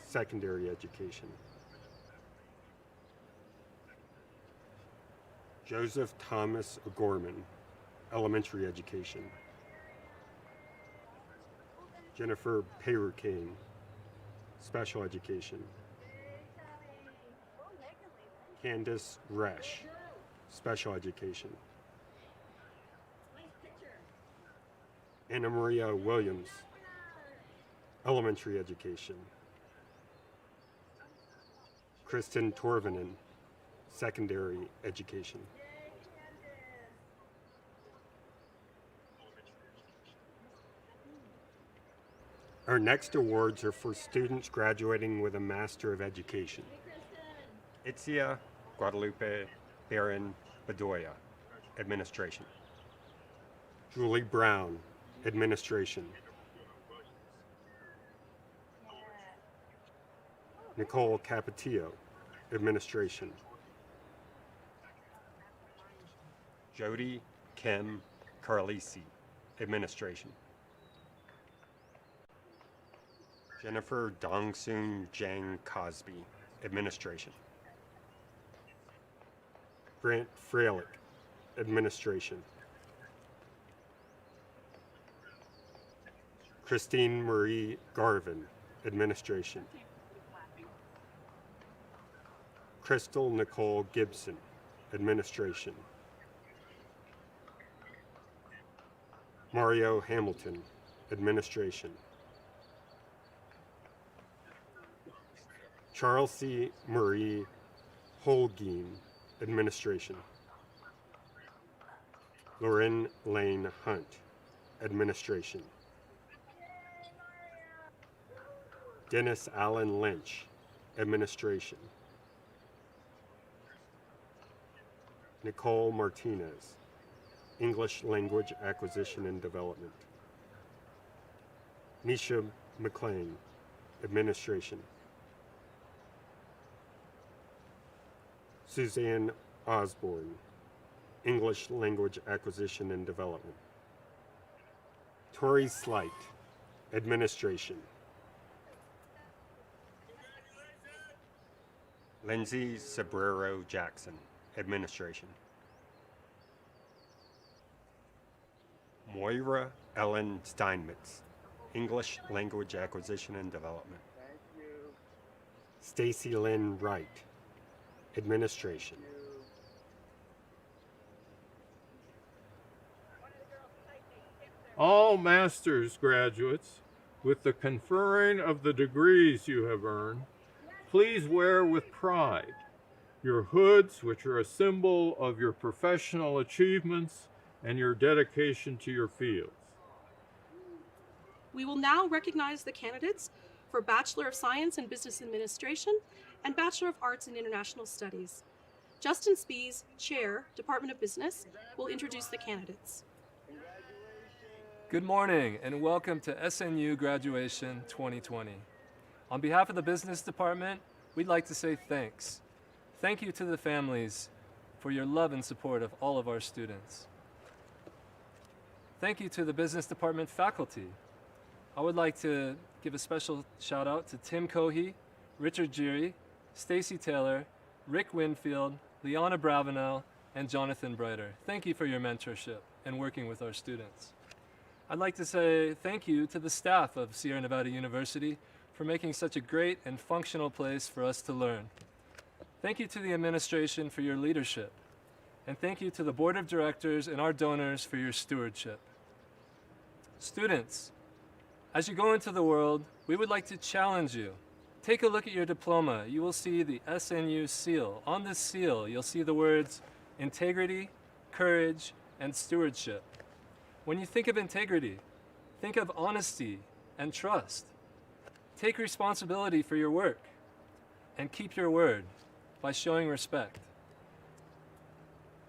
Secondary Education. Joseph Thomas O'Gorman, Elementary Education. Jennifer Payrucane, Special Education. Candace Resch, Special Education. Anna Maria Williams, Elementary Education. Kristen Torvinen, Secondary Education. Our next awards are for students graduating with a Master of Education. Itzia Guadalupe Barron Bedoya, Administration. Julie Brown, Administration. Nicole Capetillo, Administration. Jody Kim Carlisi, Administration. Jennifer Dongsoon Jang Cosby, Administration. Grant Freilich, Administration. Christine Marie Garvin, Administration. Crystal Nicole Gibson, Administration. Mario Hamilton, Administration. Charles C. Marie Holguin, Administration. Lauren Lane Hunt, Administration. Dennis Allen Lynch, Administration. Nicole Martinez, English Language Acquisition and Development. Nisha McLean, Administration. Suzanne Osborne, English Language Acquisition and Development. Tori Slight, Administration. Lindsay Sobrero Jackson, Administration. Moira Ellen Steinmetz, English Language Acquisition and Development. Stacy Lynn Wright, Administration. All master's graduates, with the conferring of the degrees you have earned, please wear with pride your hoods, which are a symbol of your professional achievements and your dedication to your fields. We will now recognize the candidates for Bachelor of Science in Business Administration and Bachelor of Arts in International Studies. Justin Spees, Chair, Department of Business, will introduce the candidates. Good morning and welcome to SNU Graduation 2020. On behalf of the Business Department, we'd like to say thanks. Thank you to the families for your love and support of all of our students. Thank you to the Business Department faculty. I would like to give a special shout out to Tim Cohey, Richard Geary, Stacy Taylor, Rick Winfield, Liana Bravenel, and Jonathan Brighter. Thank you for your mentorship and working with our students. I'd like to say thank you to the staff of Sierra Nevada University for making such a great and functional place for us to learn. Thank you to the administration for your leadership. And thank you to the board of directors and our donors for your stewardship. Students, as you go into the world, we would like to challenge you. Take a look at your diploma. You will see the SNU seal. On this seal, you'll see the words integrity, courage, and stewardship. When you think of integrity, think of honesty and trust. Take responsibility for your work and keep your word by showing respect.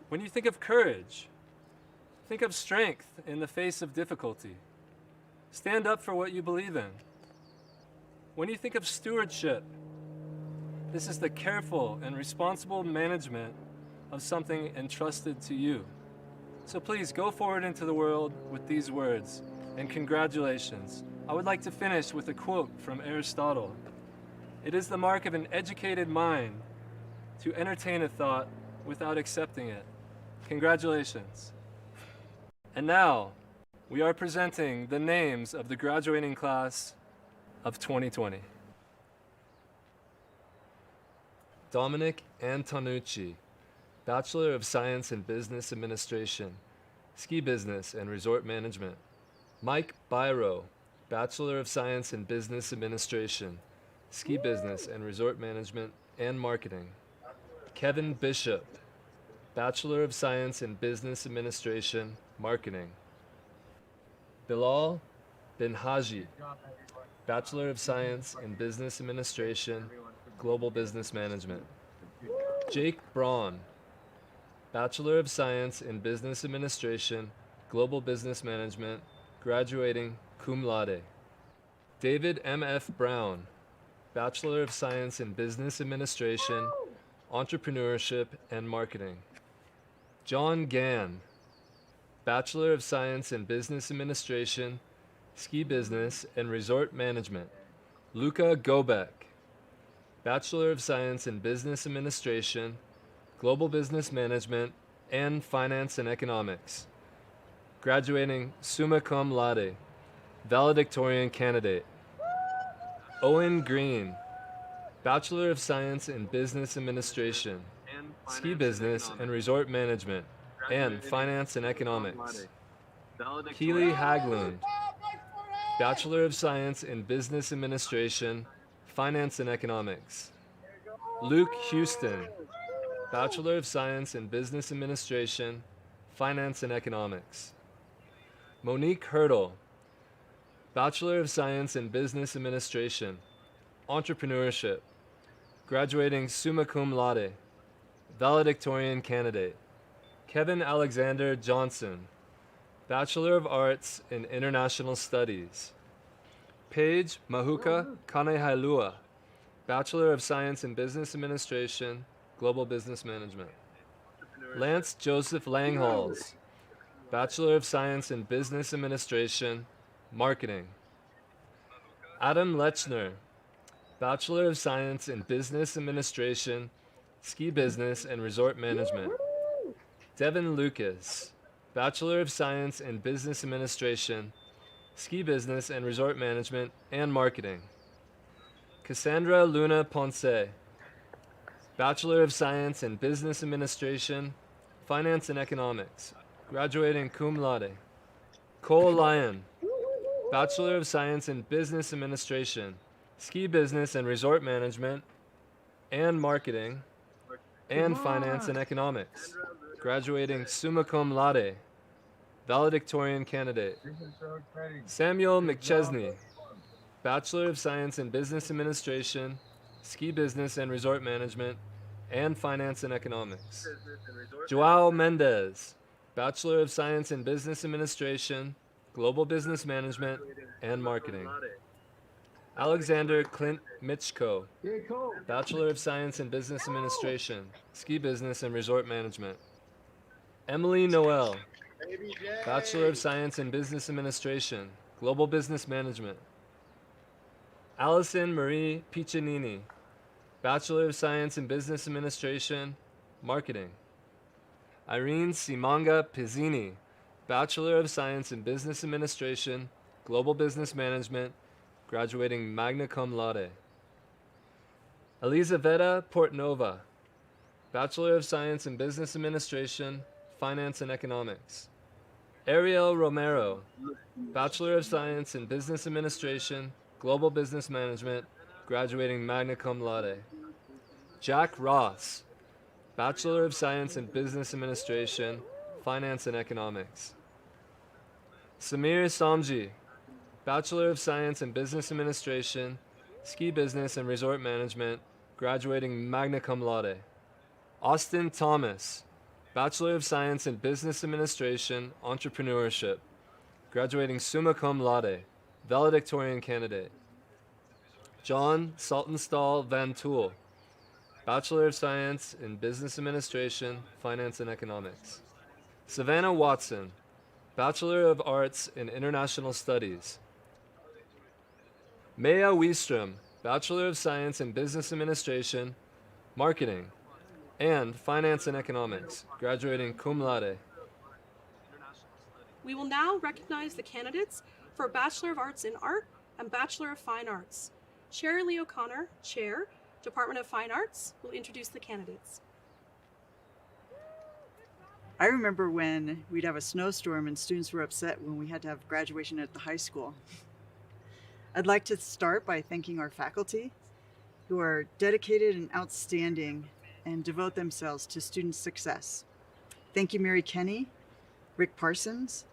When you think of courage, think of strength in the face of difficulty. Stand up for what you believe in. When you think of stewardship, this is the careful and responsible management of something entrusted to you. So please go forward into the world with these words, and congratulations. I would like to finish with a quote from Aristotle. It is the mark of an educated mind to entertain a thought without accepting it. Congratulations. And now, we are presenting the names of the graduating class of 2020. Dominic Antonucci, Bachelor of Science in Business Administration, Ski Business and Resort Management. Mike Byro, Bachelor of Science in Business Administration, Ski Business and Resort Management and Marketing. Kevin Bishop, Bachelor of Science in Business Administration, Marketing. Bilal Bin Haji, Bachelor of Science in Business Administration, Global Business Management. Jake Braun, Bachelor of Science in Business Administration, Global Business Management, graduating cum laude. David M.F. Brown, Bachelor of Science in Business Administration, Entrepreneurship and Marketing. John Gann, Bachelor of Science in Business Administration, Ski Business and Resort Management. Luca Gobek, Bachelor of Science in Business Administration, Global Business Management, and Finance and Economics. Graduating summa cum laude, valedictorian candidate. Owen Green, Bachelor of Science in Business Administration, Ski Business and Resort Management, and Finance and Economics. Keely Haglund, Bachelor of Science in Business Administration, Finance and Economics. Luke Houston, Bachelor of Science in Business Administration, Finance and Economics. Monique Hurdle, Bachelor of Science in Business Administration, Entrepreneurship, graduating summa cum laude, valedictorian candidate. Kevin Alexander Johnson, Bachelor of Arts in International Studies. Paige Mahuka Kanehailua, Bachelor of Science in Business Administration, Global Business Management. Lance Joseph Langhals, Bachelor of Science in Business Administration, Marketing. Adam Lechner, Bachelor of Science in Business Administration, Ski Business and Resort Management. Devin Lucas, Bachelor of Science in Business Administration, Ski Business and Resort Management and Marketing. Cassandra Luna Ponce, Bachelor of Science in Business Administration, Finance and Economics, graduating cum laude. Cole Lyon, Bachelor of Science in Business Administration, Ski Business and Resort Management and Marketing, and Finance and Economics, graduating summa cum laude, valedictorian candidate. Samuel McChesney, Bachelor of Science in Business Administration, Ski Business and Resort Management, and Finance and Economics. Joao Mendez, Bachelor of Science in Business Administration, Global Business Management, and Marketing. Alexander Clint Mitchko, Bachelor of Science in Business Administration, Ski Business and Resort Management. Emily Noel, Bachelor of Science in Business Administration, Global Business Management. Allison Marie Piccinini, Bachelor of Science in Business Administration, Marketing. Irene Simanga Pizzini, Bachelor of Science in Business Administration, Global Business Management, graduating magna cum laude. Elizaveta Portnova, Bachelor of Science in Business Administration, Finance and Economics. Ariel Romero, Bachelor of Science in Business Administration, Global Business Management, graduating magna cum laude. Jack Ross, Bachelor of Science in Business Administration, Finance and Economics. Samir Samji, Bachelor of Science in Business Administration, Ski Business and Resort Management, graduating magna cum laude. Austin Thomas, Bachelor of Science in Business Administration, Entrepreneurship, graduating summa cum laude, valedictorian candidate. John Saltonstall Van Tool, Bachelor of Science in Business Administration, Finance and Economics. Savannah Watson, Bachelor of Arts in International Studies. Maya Wiestrom, Bachelor of Science in Business Administration, Marketing, and Finance and Economics, graduating cum laude. We will now recognize the candidates for Bachelor of Arts in Art and Bachelor of Fine Arts. Sherry Lee O'Connor, Chair, Department of Fine Arts, will introduce the candidates. I remember when we'd have a snowstorm and students were upset when we had to have graduation at the high school. I'd like to start by thanking our faculty who are dedicated and outstanding and devote themselves to student success. Thank you, Mary Kenny, Rick Parsons,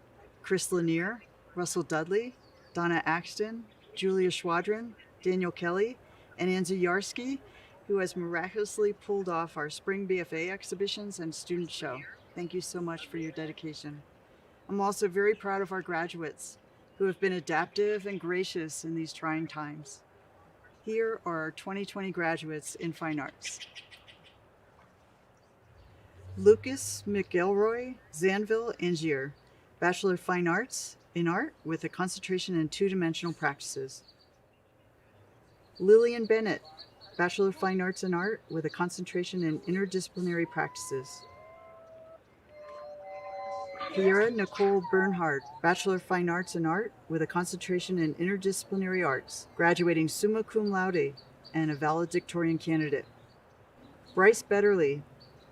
Chris Lanier, Russell Dudley, Donna Axton, Julia Schwadron, Daniel Kelly, and Anza Yarsky, who has miraculously pulled off our spring BFA exhibitions and student show. Thank you so much for your dedication. I'm also very proud of our graduates who have been adaptive and gracious in these trying times. Here are our 2020 graduates in Fine Arts. Lucas McElroy Zanville Angier, Bachelor of Fine Arts in Art with a concentration in two-dimensional practices. Lillian Bennett, Bachelor of Fine Arts in Art with a concentration in interdisciplinary practices. Kiera Nicole Bernhard, Bachelor of Fine Arts in Art with a concentration in interdisciplinary arts, graduating summa cum laude and a valedictorian candidate. Bryce Betterly,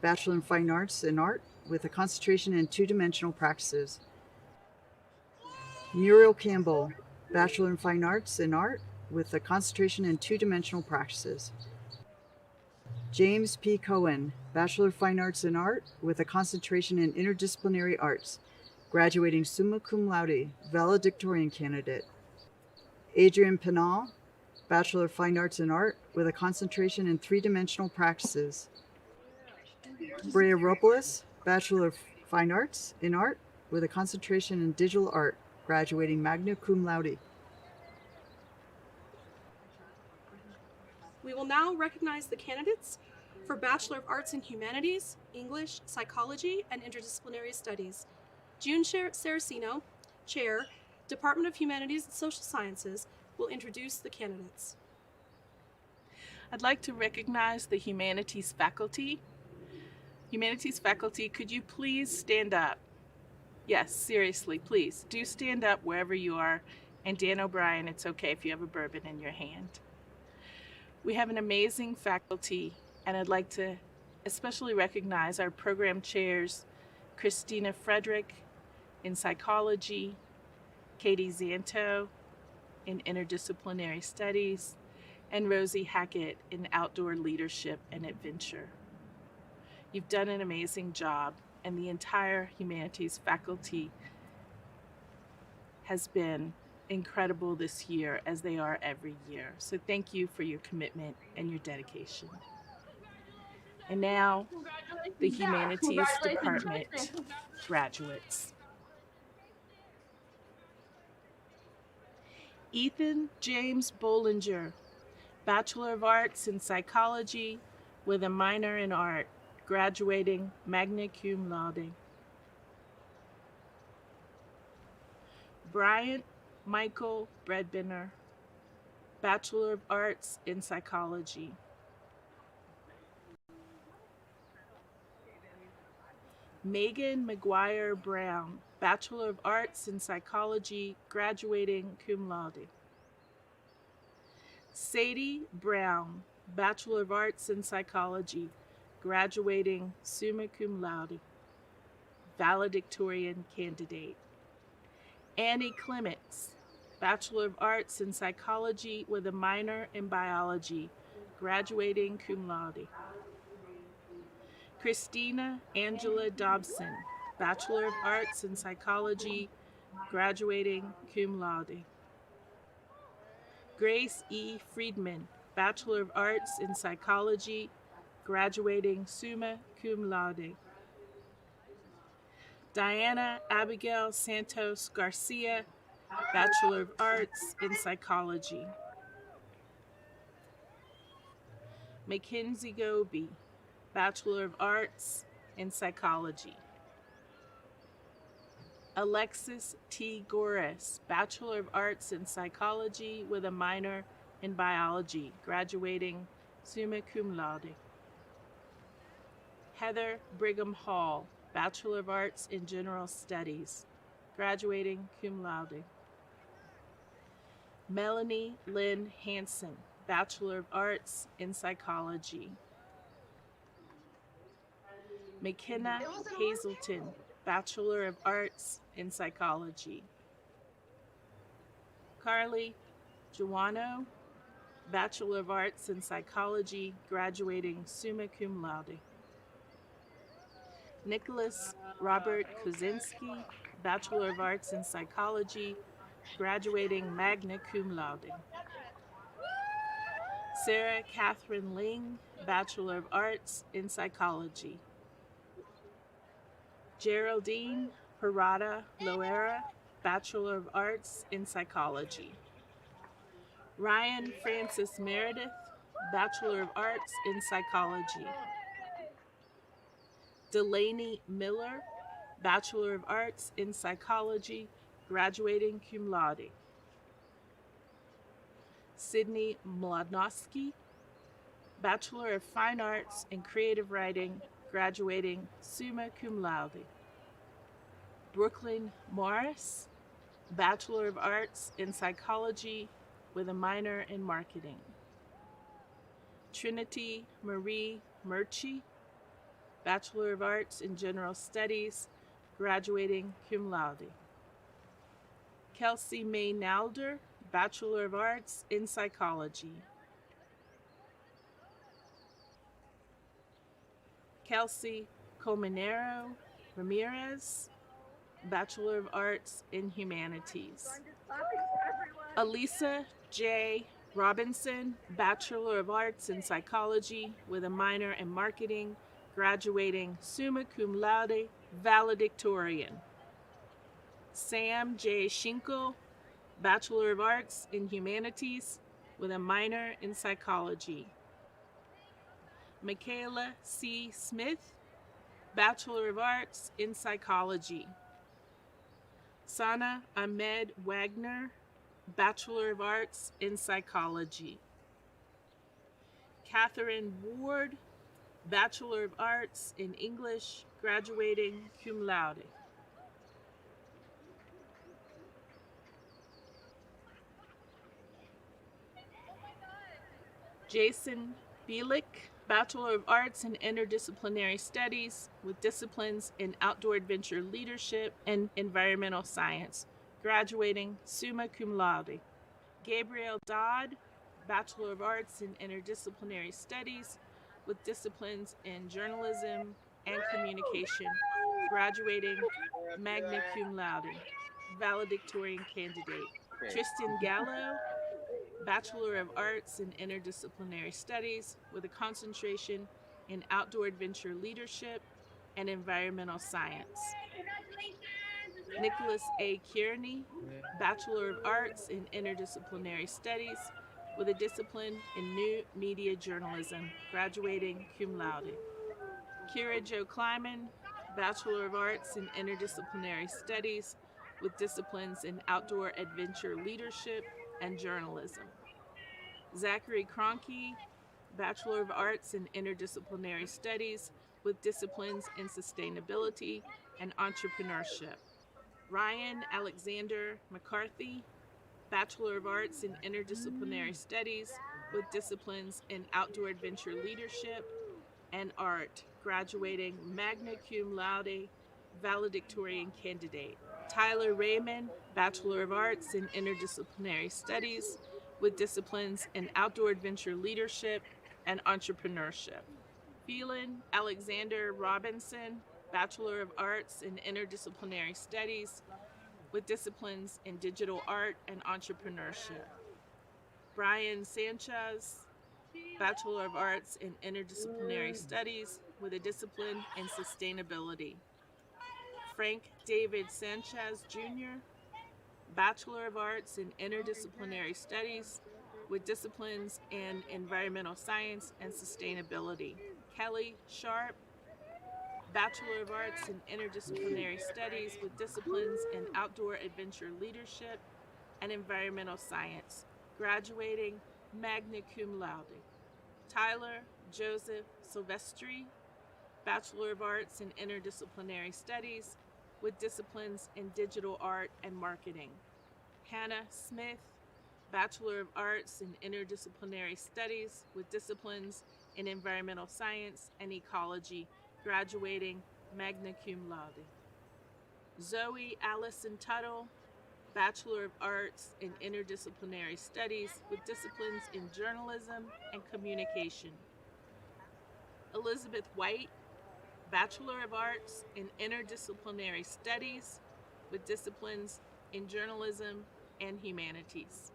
Bachelor in Fine Arts in Art with a concentration in two-dimensional practices. Muriel Campbell, Bachelor in Fine Arts in Art with a concentration in two-dimensional practices. James P. Cohen, Bachelor of Fine Arts in Art with a concentration in interdisciplinary arts, graduating summa cum laude, valedictorian candidate. Adrian Pinal, Bachelor of Fine Arts in Art with a concentration in three-dimensional practices. Brea Robles, Bachelor of Fine Arts in Art with a concentration in digital art, graduating magna cum laude. We will now recognize the candidates for Bachelor of Arts in Humanities, English, Psychology, and Interdisciplinary Studies. June Saracino, Chair, Department of Humanities and Social Sciences, will introduce the candidates. I'd like to recognize the Humanities faculty. Humanities faculty, could you please stand up? Yes, seriously, please, do stand up wherever you are. And Dan O'Brien, it's okay if you have a bourbon in your hand. We have an amazing faculty, and I'd like to especially recognize our program chairs, Christina Frederick in Psychology, Katie Zanto in Interdisciplinary Studies, and Rosie Hackett in Outdoor Leadership and Adventure. You've done an amazing job, and the entire Humanities faculty has been incredible this year, as they are every year. So thank you for your commitment and your dedication. And now, the Humanities Department graduates. Ethan James Bollinger, Bachelor of Arts in Psychology with a minor in art, graduating magna cum laude. Bryant Michael Bredbender, Bachelor of Arts in Psychology. Megan McGuire Brown, Bachelor of Arts in Psychology, graduating cum laude. Sadie Brown, Bachelor of Arts in Psychology, graduating summa cum laude, valedictorian candidate. Annie Clements, Bachelor of Arts in Psychology with a minor in biology, graduating cum laude. Christina Angela Dobson, Bachelor of Arts in Psychology, graduating cum laude. Grace E. Friedman, Bachelor of Arts in Psychology, graduating summa cum laude. Diana Abigail Santos Garcia, Bachelor of Arts in Psychology. Mackenzie Goby, Bachelor of Arts in Psychology. Alexis T. Goris, Bachelor of Arts in Psychology with a minor in biology, graduating summa cum laude. Heather Brigham Hall, Bachelor of Arts in General Studies, graduating cum laude. Melanie Lynn Hansen, Bachelor of Arts in Psychology. McKenna Hazelton, Bachelor of Arts in Psychology. Carly Joanno, Bachelor of Arts in Psychology, graduating summa cum laude. Nicholas Robert Kuzinski, Bachelor of Arts in Psychology, graduating magna cum laude. Sarah Catherine Ling, Bachelor of Arts in Psychology. Geraldine Parada Loera, Bachelor of Arts in Psychology. Ryan Francis Meredith, Bachelor of Arts in Psychology. Delaney Miller, Bachelor of Arts in Psychology, graduating cum laude. Sydney Mlodnowski, Bachelor of Fine Arts in Creative Writing, graduating summa cum laude. Brooklyn Morris, Bachelor of Arts in Psychology with a minor in Marketing. Trinity Marie Murchie, Bachelor of Arts in General Studies, graduating cum laude. Kelsey May Nalder, Bachelor of Arts in Psychology. Kelsey Colmenero Ramirez, Bachelor of Arts in Humanities. Elisa J. Robinson, Bachelor of Arts in Psychology with a minor in Marketing, graduating summa cum laude, valedictorian. Sam J. Schinkel, Bachelor of Arts in Humanities with a minor in Psychology. Michaela C. Smith, Bachelor of Arts in Psychology. Sana Ahmed Wagner, Bachelor of Arts in Psychology. Catherine Ward, Bachelor of Arts in English, graduating cum laude. Jason Bielik, Bachelor of Arts in Interdisciplinary Studies with disciplines in Outdoor Adventure Leadership and Environmental Science, graduating summa cum laude. Gabriel Dodd, Bachelor of Arts in Interdisciplinary Studies with disciplines in Journalism and Communication, graduating magna cum laude, valedictorian candidate. Tristan Gallo, Bachelor of Arts in Interdisciplinary Studies with a concentration in Outdoor Adventure Leadership and Environmental Science. Nicholas A. Kearney, Bachelor of Arts in Interdisciplinary Studies with a discipline in New Media Journalism, graduating cum laude. Kira Jo Kleiman, Bachelor of Arts in Interdisciplinary Studies with disciplines in Outdoor Adventure Leadership and Journalism. Zachary Cronky, Bachelor of Arts in Interdisciplinary Studies with disciplines in Sustainability and Entrepreneurship. Ryan Alexander McCarthy, Bachelor of Arts in Interdisciplinary Studies with disciplines in Outdoor Adventure Leadership and Art, graduating magna cum laude, valedictorian candidate. Tyler Raymond, Bachelor of Arts in Interdisciplinary Studies with disciplines in Outdoor Adventure Leadership and Entrepreneurship. Phelan Alexander Robinson, Bachelor of Arts in Interdisciplinary Studies with disciplines in Digital Art and Entrepreneurship. Brian Sanchez, Bachelor of Arts in Interdisciplinary Studies with a discipline in Sustainability. Frank David Sanchez Jr., Bachelor of Arts in Interdisciplinary Studies with disciplines in Environmental Science and Sustainability. Kelly Sharp, Bachelor of Arts in Interdisciplinary Studies with disciplines in Outdoor Adventure Leadership and Environmental Science, graduating magna cum laude. Tyler Joseph Silvestri, Bachelor of Arts in Interdisciplinary Studies with disciplines in Digital Art and Marketing. Hannah Smith, Bachelor of Arts in Interdisciplinary Studies with disciplines in Environmental Science and Ecology, graduating magna cum laude. Zoe Allison Tuttle, Bachelor of Arts in Interdisciplinary Studies with disciplines in Journalism and Communication. Elizabeth White, Bachelor of Arts in Interdisciplinary Studies with disciplines in Journalism and Humanities.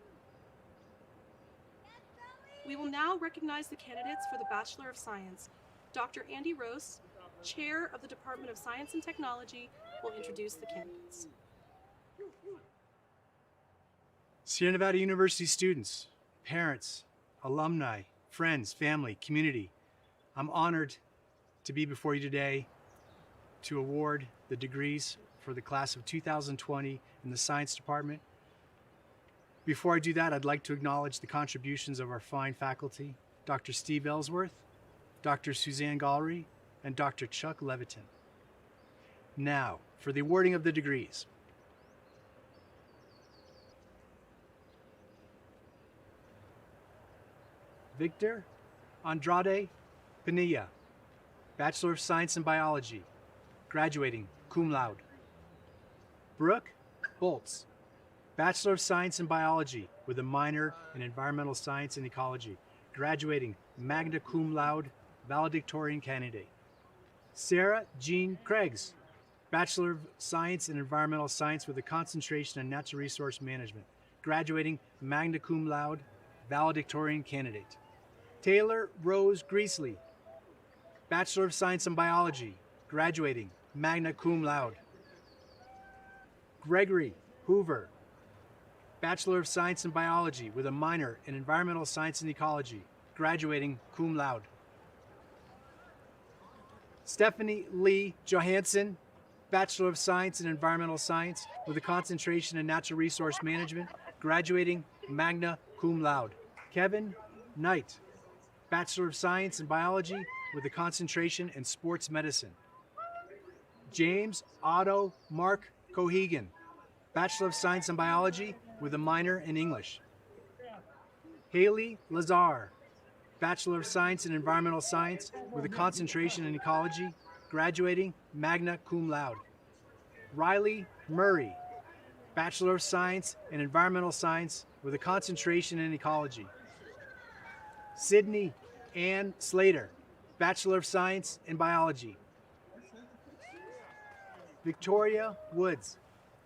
We will now recognize the candidates for the Bachelor of Science. Dr. Andy Rose, Chair of the Department of Science and Technology, will introduce the candidates. Sierra Nevada University students, parents, alumni, friends, family, community, I'm honored to be before you today to award the degrees for the class of 2020 in the Science Department. Before I do that, I'd like to acknowledge the contributions of our fine faculty, Dr. Steve Ellsworth, Dr. Suzanne Gallery, and Dr. Chuck Levitin. Now, for the awarding of the degrees. Victor Andrade Pinilla, Bachelor of Science in Biology, graduating cum laude. Brooke Boltz, Bachelor of Science in Biology with a minor in Environmental Science and Ecology, graduating magna cum laude, valedictorian candidate. Sarah Jean Craigs, Bachelor of Science in Environmental Science with a concentration in Natural Resource Management, graduating magna cum laude, valedictorian candidate. Taylor Rose Greasley, Bachelor of Science in Biology, graduating magna cum laude. Gregory Hoover, Bachelor of Science in Biology with a minor in Environmental Science and Ecology, graduating cum laude. Stephanie Lee Johansson, Bachelor of Science in Environmental Science with a concentration in Natural Resource Management, graduating magna cum laude. Kevin Knight, Bachelor of Science in Biology with a concentration in Sports Medicine. James Otto Mark Cohegan, Bachelor of Science in Biology with a minor in English. Haley Lazar, Bachelor of Science in Environmental Science with a concentration in Ecology, graduating magna cum laude. Riley Murray, Bachelor of Science in Environmental Science with a concentration in Ecology. Sydney Ann Slater, Bachelor of Science in Biology. Victoria Woods,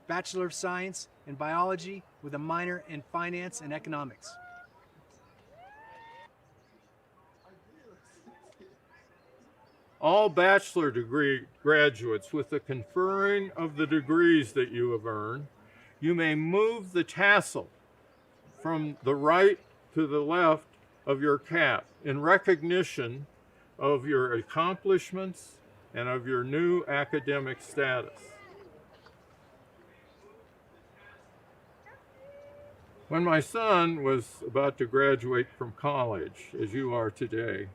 Bachelor of Science in Biology with a minor in Finance and Economics. All bachelor degree graduates, with the conferring of the degrees that you have earned, you may move the tassel from the right to the left of your cap in recognition of your accomplishments and of your new academic status. When my son was about to graduate from college, as you are today,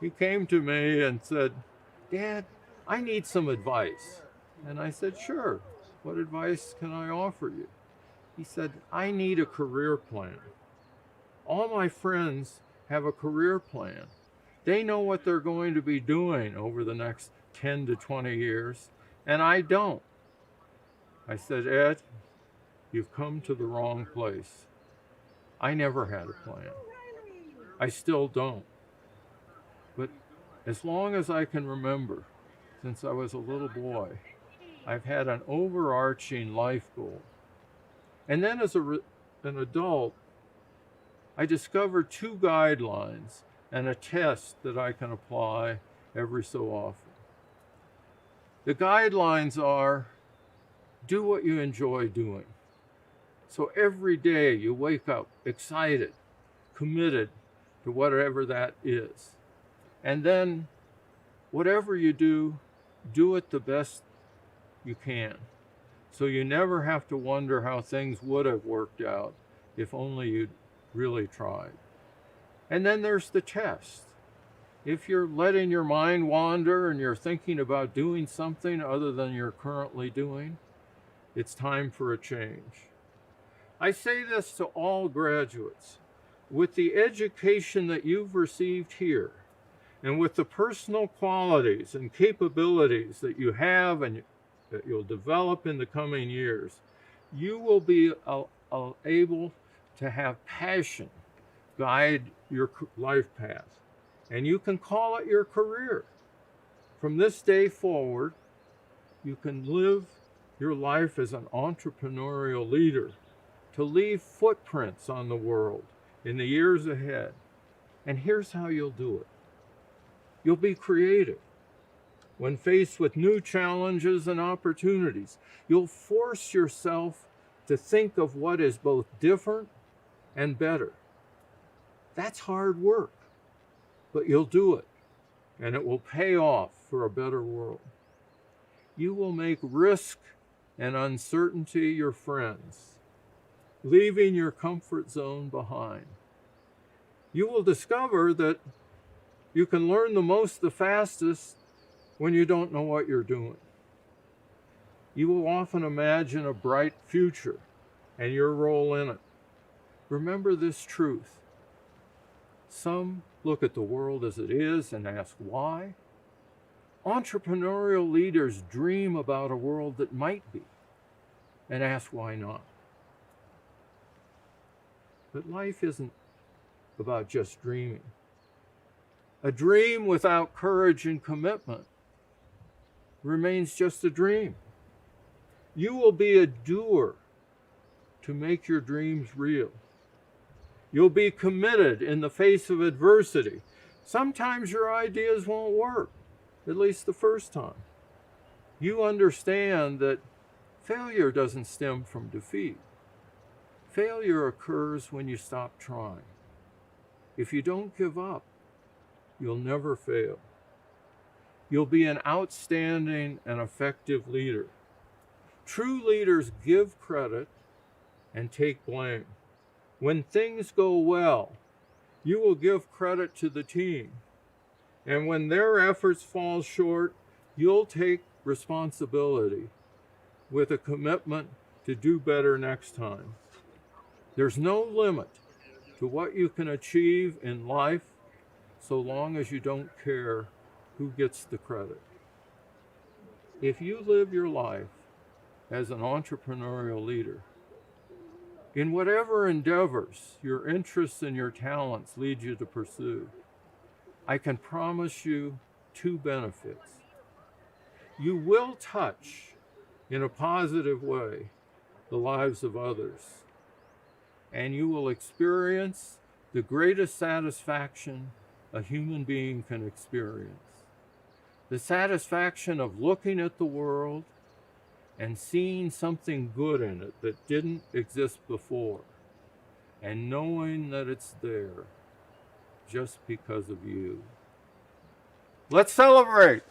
he came to me and said, "Dad, I need some advice." And I said, "Sure, what advice can I offer you?" He said, "I need a career plan. All my friends have a career plan. They know what they're going to be doing over the next 10 to 20 years, and I don't." I said, "Ed, you've come to the wrong place. I never had a plan. I still don't. But as long as I can remember, since I was a little boy, I've had an overarching life goal. And then as an adult, I discovered 2 guidelines and a test that I can apply every so often. The guidelines are, do what you enjoy doing. So every day you wake up excited, committed to whatever that is. And then whatever you do, do it the best you can. So you never have to wonder how things would have worked out if only you'd really tried. And then there's the test. If you're letting your mind wander and you're thinking about doing something other than you're currently doing, it's time for a change. I say this to all graduates. With the education that you've received here, and with the personal qualities and capabilities that you have and that you'll develop in the coming years, you will be able to have passion guide your life path. And you can call it your career. From this day forward, you can live your life as an entrepreneurial leader to leave footprints on the world in the years ahead. And here's how you'll do it. You'll be creative. When faced with new challenges and opportunities, you'll force yourself to think of what is both different and better. That's hard work, but you'll do it, and it will pay off for a better world. You will make risk and uncertainty your friends, leaving your comfort zone behind. You will discover that you can learn the most the fastest when you don't know what you're doing. You will often imagine a bright future and your role in it. Remember this truth. Some look at the world as it is and ask why. Entrepreneurial leaders dream about a world that might be and ask why not. But life isn't about just dreaming. A dream without courage and commitment remains just a dream. You will be a doer to make your dreams real. You'll be committed in the face of adversity. Sometimes your ideas won't work, at least the first time. You understand that failure doesn't stem from defeat. Failure occurs when you stop trying. If you don't give up, you'll never fail. You'll be an outstanding and effective leader. True leaders give credit and take blame. When things go well, you will give credit to the team. And when their efforts fall short, you'll take responsibility with a commitment to do better next time. There's no limit to what you can achieve in life so long as you don't care who gets the credit. If you live your life as an entrepreneurial leader, in whatever endeavors your interests and your talents lead you to pursue, I can promise you two benefits. You will touch, in a positive way, the lives of others, and you will experience the greatest satisfaction a human being can experience. The satisfaction of looking at the world and seeing something good in it that didn't exist before, and knowing that it's there just because of you. Let's celebrate!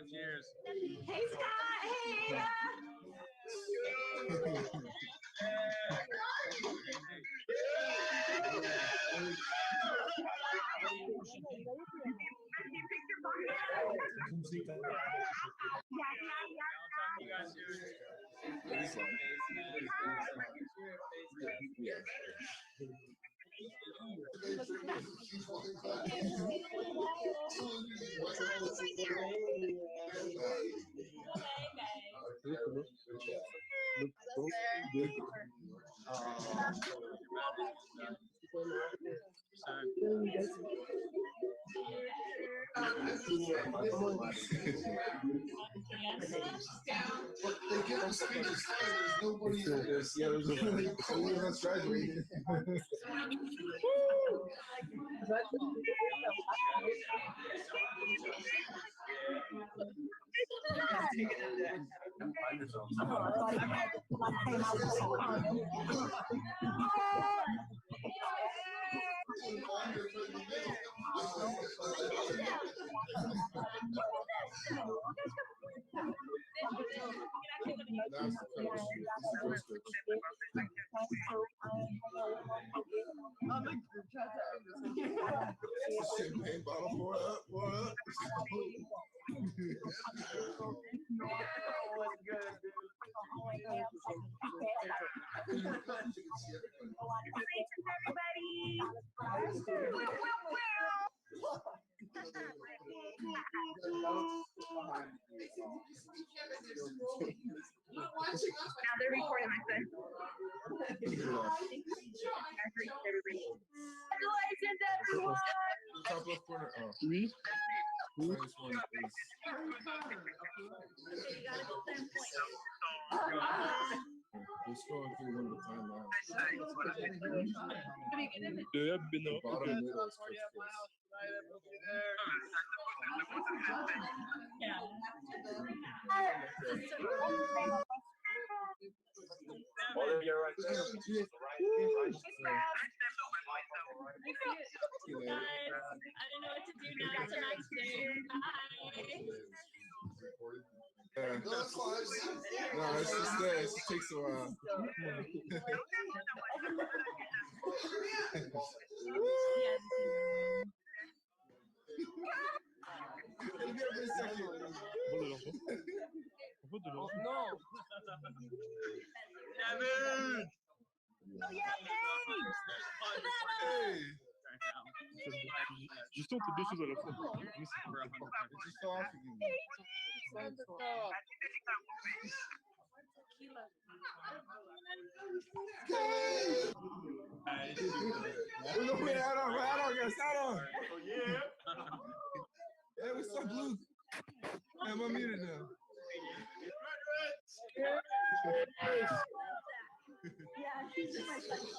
Cheers. Hey, Scott. Hey, Champagne bottle, pour up. Now they're recording my phone. Congratulations, everyone! Top left corner. Oh. Oui. Minus one is. We're scrolling through one at a time now. De Benoît. Bottom middle is first place. Olivia, right there. Yeah. Guys, I don't know what to do now. It's a nice day. Yeah. No, it's just there. It just takes a while. Juste on fait deux choses à la fois. Hey, what's up, Blue? Hey, I'm unmuted now.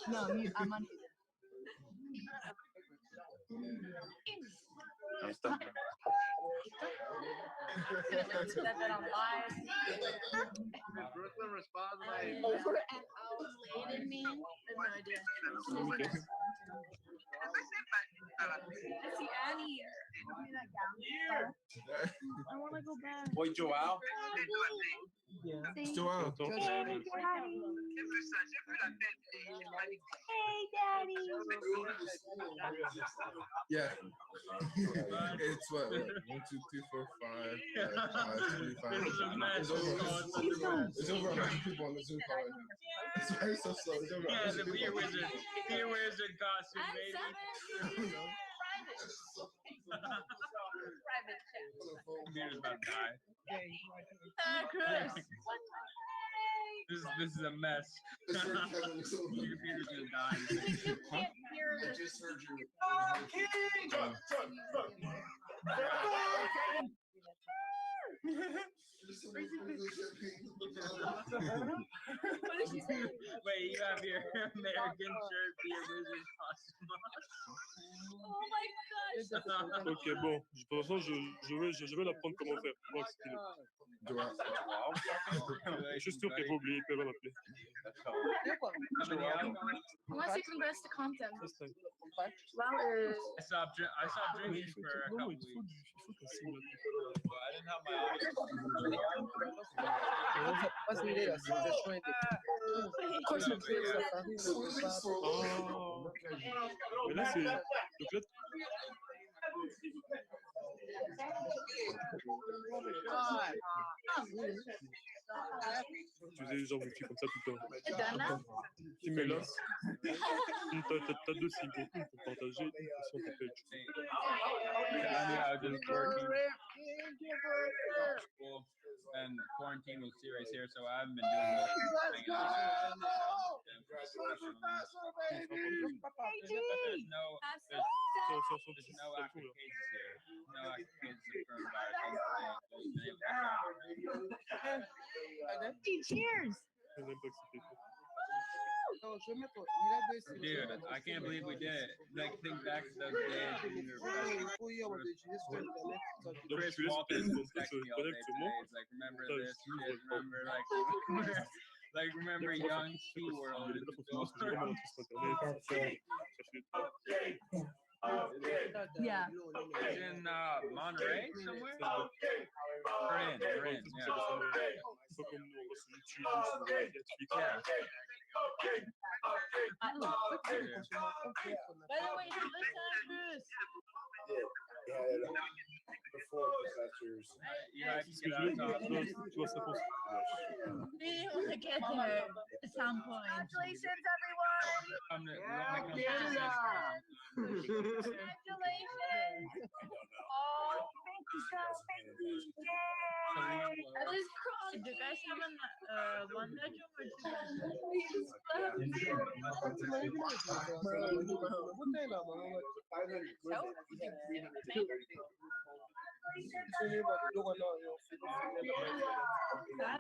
No, I'm unmuted. Brooklyn responds like Over an hour later than me. I have no idea. I see Annie. Give me that gown. I want to go back. Boy, Joao. Yeah. Joao. Hey, Daddy. Hey, Daddy. Yeah. It's what? 1, 2, 3, 4, 5, 5, 3, 5. This is a mess. It's over 100 people on the Zoom call right now. It's very so slow. It's over 100 the people. beer wizard costume, I'm baby. Private chat. Beer's about to die. Chris. This is a mess. Your computer's gonna die. You can't hear I just heard you. What did she say? Wait, you have your American shirt, beer wizard costume on. Oh my gosh. Ok, bon. De toute façon, je vais l'apprendre comment faire. Voir ce qu'il est. Juste sûr qu'elle va oublier, puis elle va m'appeler. Moi, c'est congress to content. I stopped drinking for a couple weeks. Il faut qu'elle signe. I didn't have my Mais là, c'est. Donc là, tu faisais genre, tu fais comme ça tout le temps. Tu mets là. T'as deux signes pour partager. De toute façon, t'appelles. And quarantine was serious here, so I haven't been doing much. There's no active cases here. No active cases of coronavirus. Cheers. Dude, I can't believe we did it. Like, think back to those days when we were Chris Walton texted me all day today. It's like, remember this shit, remember, remember young SeaWorld. Yeah. It's in Monterey somewhere? Marin, yeah. By the way, who lives on Bruce? You have to Parce que get je out vais of Dodge. tu vois ça pour ça. We want to get there at some point. Congratulations, everyone! Congratulations! Oh, thank you guys. Thank you. Yay! That is crazy. Do you guys have one bedroom or two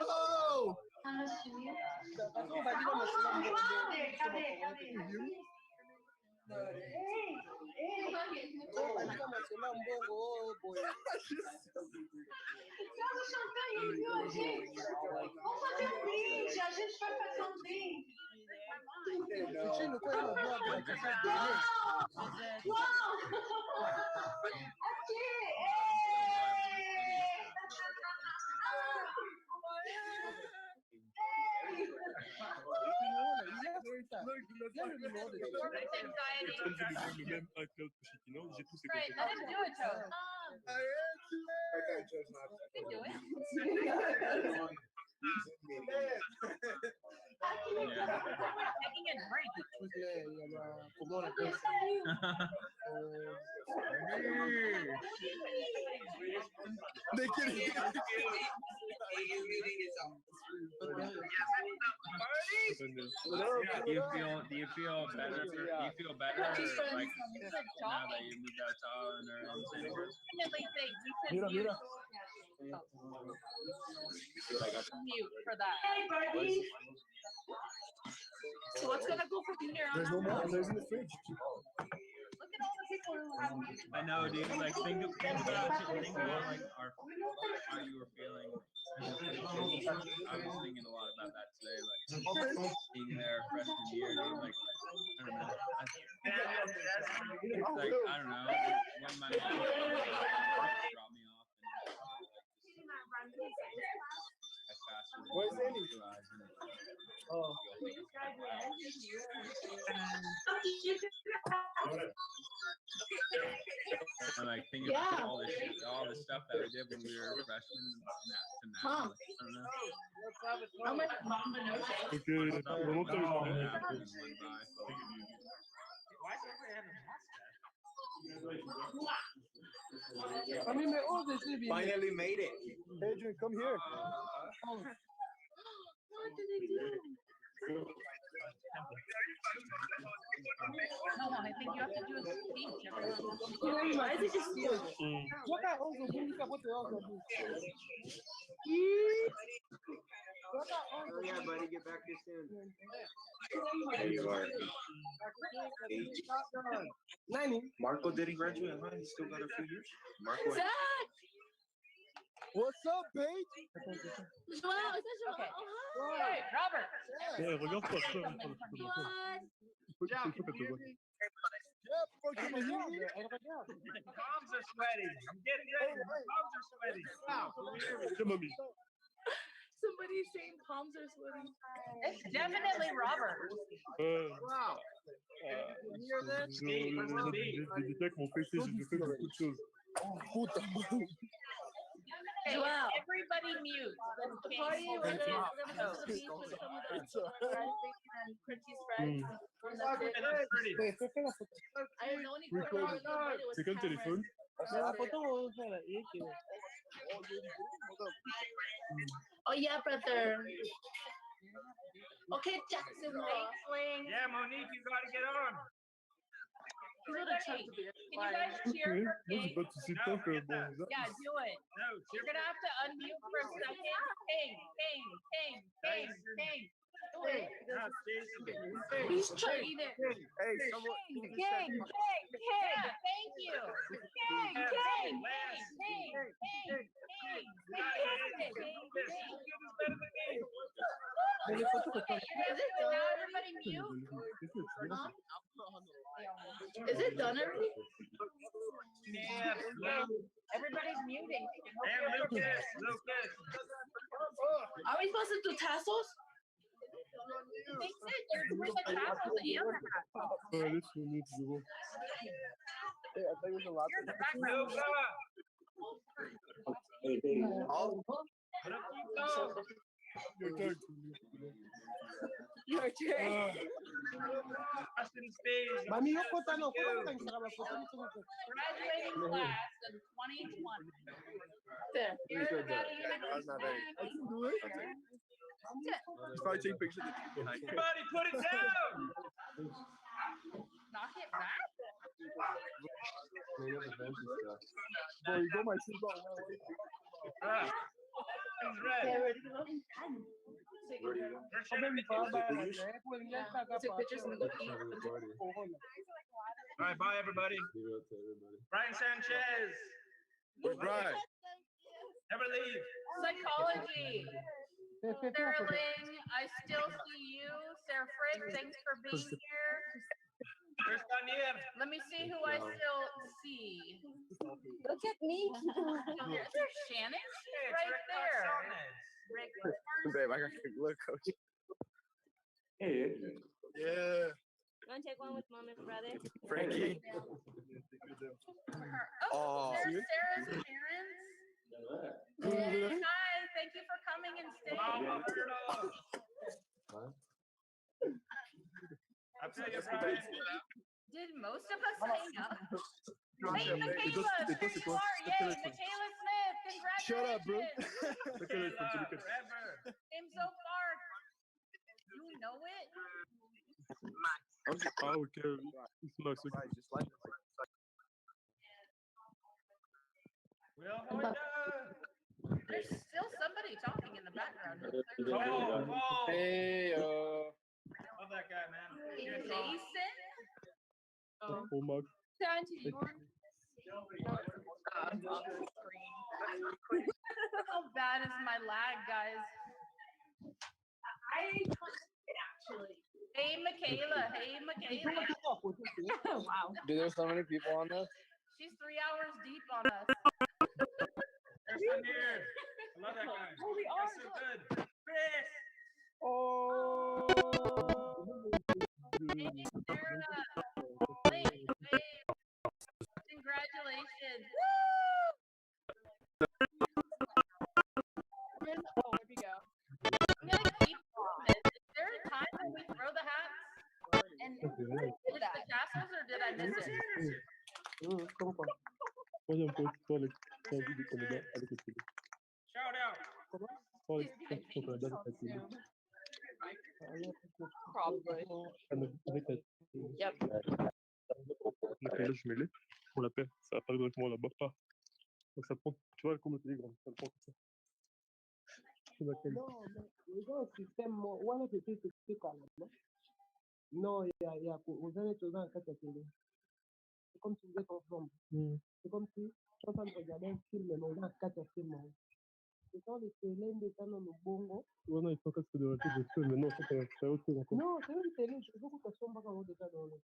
Oh! Comme j'ai le même iCloud que chez Keynote, j'ai tous ces Right, compétences. let him do it, Joe. You can do it. Taking a break. They can Do you feel better? Do you feel better like now that you moved out to Holland or in San Cruz? Mute for that. So what's gonna go from here on? There's no more. There's in the fridge. Look at all the people who have. I know, dude. Like think about like how you were feeling. I was thinking a lot about that today, like being there freshman year, dude. Like I don't know. Like I don't know. When my mom dropped me off and I fasted. Where's Annie? Oh. I like thinking about all this shit, all the stuff that we did when we were freshmen to now. Like, I don't know. How much Mamba knows? Donc, au moment que tu as Finally made it. Adrian, come here. What did they do? No, I think you have to do a speech. Why is it just you? Oh yeah, buddy, get back here soon. There you are. Marco didn't graduate, huh? He still got a few years. Marco. Zach! What's up, Paige? Joao, is that Joao? Okay. Oh, hi. Hey, Robert. Ouais, regarde-toi ça. Il faut qu'elle te voie. Yeah, bro, can you hear me? Palms are sweaty. I'm getting ready. My palms are sweaty. Wow. Come on, me. Somebody's saying palms are sweaty. It's definitely Robert. Wow. You hear this? Des gars qui m'ont fêté, j'ai fait beaucoup de choses. Okay, everybody mute. Let's party with the beach with some of the and Chrissy's friends. C'est comme téléphone. Oh yeah, brother. Okay, Jackson. Yeah, Monique, you gotta get on. Can you guys cheer for Moi, j'ai King? pas de soucis tant que bon. Yeah, do it. No, You're gonna have to unmute for a second. King. Do it. He's chugging it. Hey, someone. King. Yeah, thank you. King. Is it now everybody mute? Is it done already? Yeah, Everybody's muting. and Lucas. Are we supposed to do tassels? They said you're doing the tassels and Allez, sur le bureau. Hey, I thought it was a lot. Luca. Your turn. Mami, yo Graduating class of 2020. There. If I take pictures of the Everybody put it down! Knock it back. Boy, you got my seatbelt. Took pictures in the cookie. All right, bye everybody. Brian Sanchez. Where's Brian? Never leave. Psychology. Sarah Ling, I still see you. Sarah Frick, thanks for being here. Where's Daniel? Let me see who I still see. Look at me. There's Shannon right there. Rick. Babe, I got to look, coach. Hey. Yeah. You want to take one with mom and brother? Frankie. Oh, there's Sarah's parents. Hey, hi, thank you for coming and staying. I tell you, Brian. Did most of us hang up? Hey, Michaela, there you are. Yay, Michaela Smith. Congratulations. Shut up, bro. Forever. Imso Park. You know it? Okay. There's still somebody talking in the background. Hey, Love that guy, man. Jason? Oh, Mark. Santi, how bad is my lag, guys? Actually. Hey, Michaela. Hey, Michaela. Wow. Dude, there's so many people on this. She's 3 hours deep on us. There's one here. I love that guy. Oh, we That's are. so good. Chris. Oh. Hey, Sarah. Hey, babe. Congratulations. Oh, there we go. I'm gonna keep doing this. Is there a time when we throw the hats and push the tassels, or did I miss it? Shout out. Probably. Yep. Là, je mets les. On la paie. Ça apparaît directement là-bas. Ah. Donc ça prend. Tu vois comme le télégramme. Ça prend comme ça. Non, mais les gens au système, voilà, c'est calme. Non, il y a, vous avez tout dans la télé. C'est comme si vous êtes ensemble. C'est comme si tu es en train de regarder un film, mais on a 4 films. Ce sont les télés des temps dans le bongo. Ouais, non, il faut casque de la télé. Mais non, c'est autre chose encore. Non, c'est une télé. Je veux que tu sois pas comme déjà dans le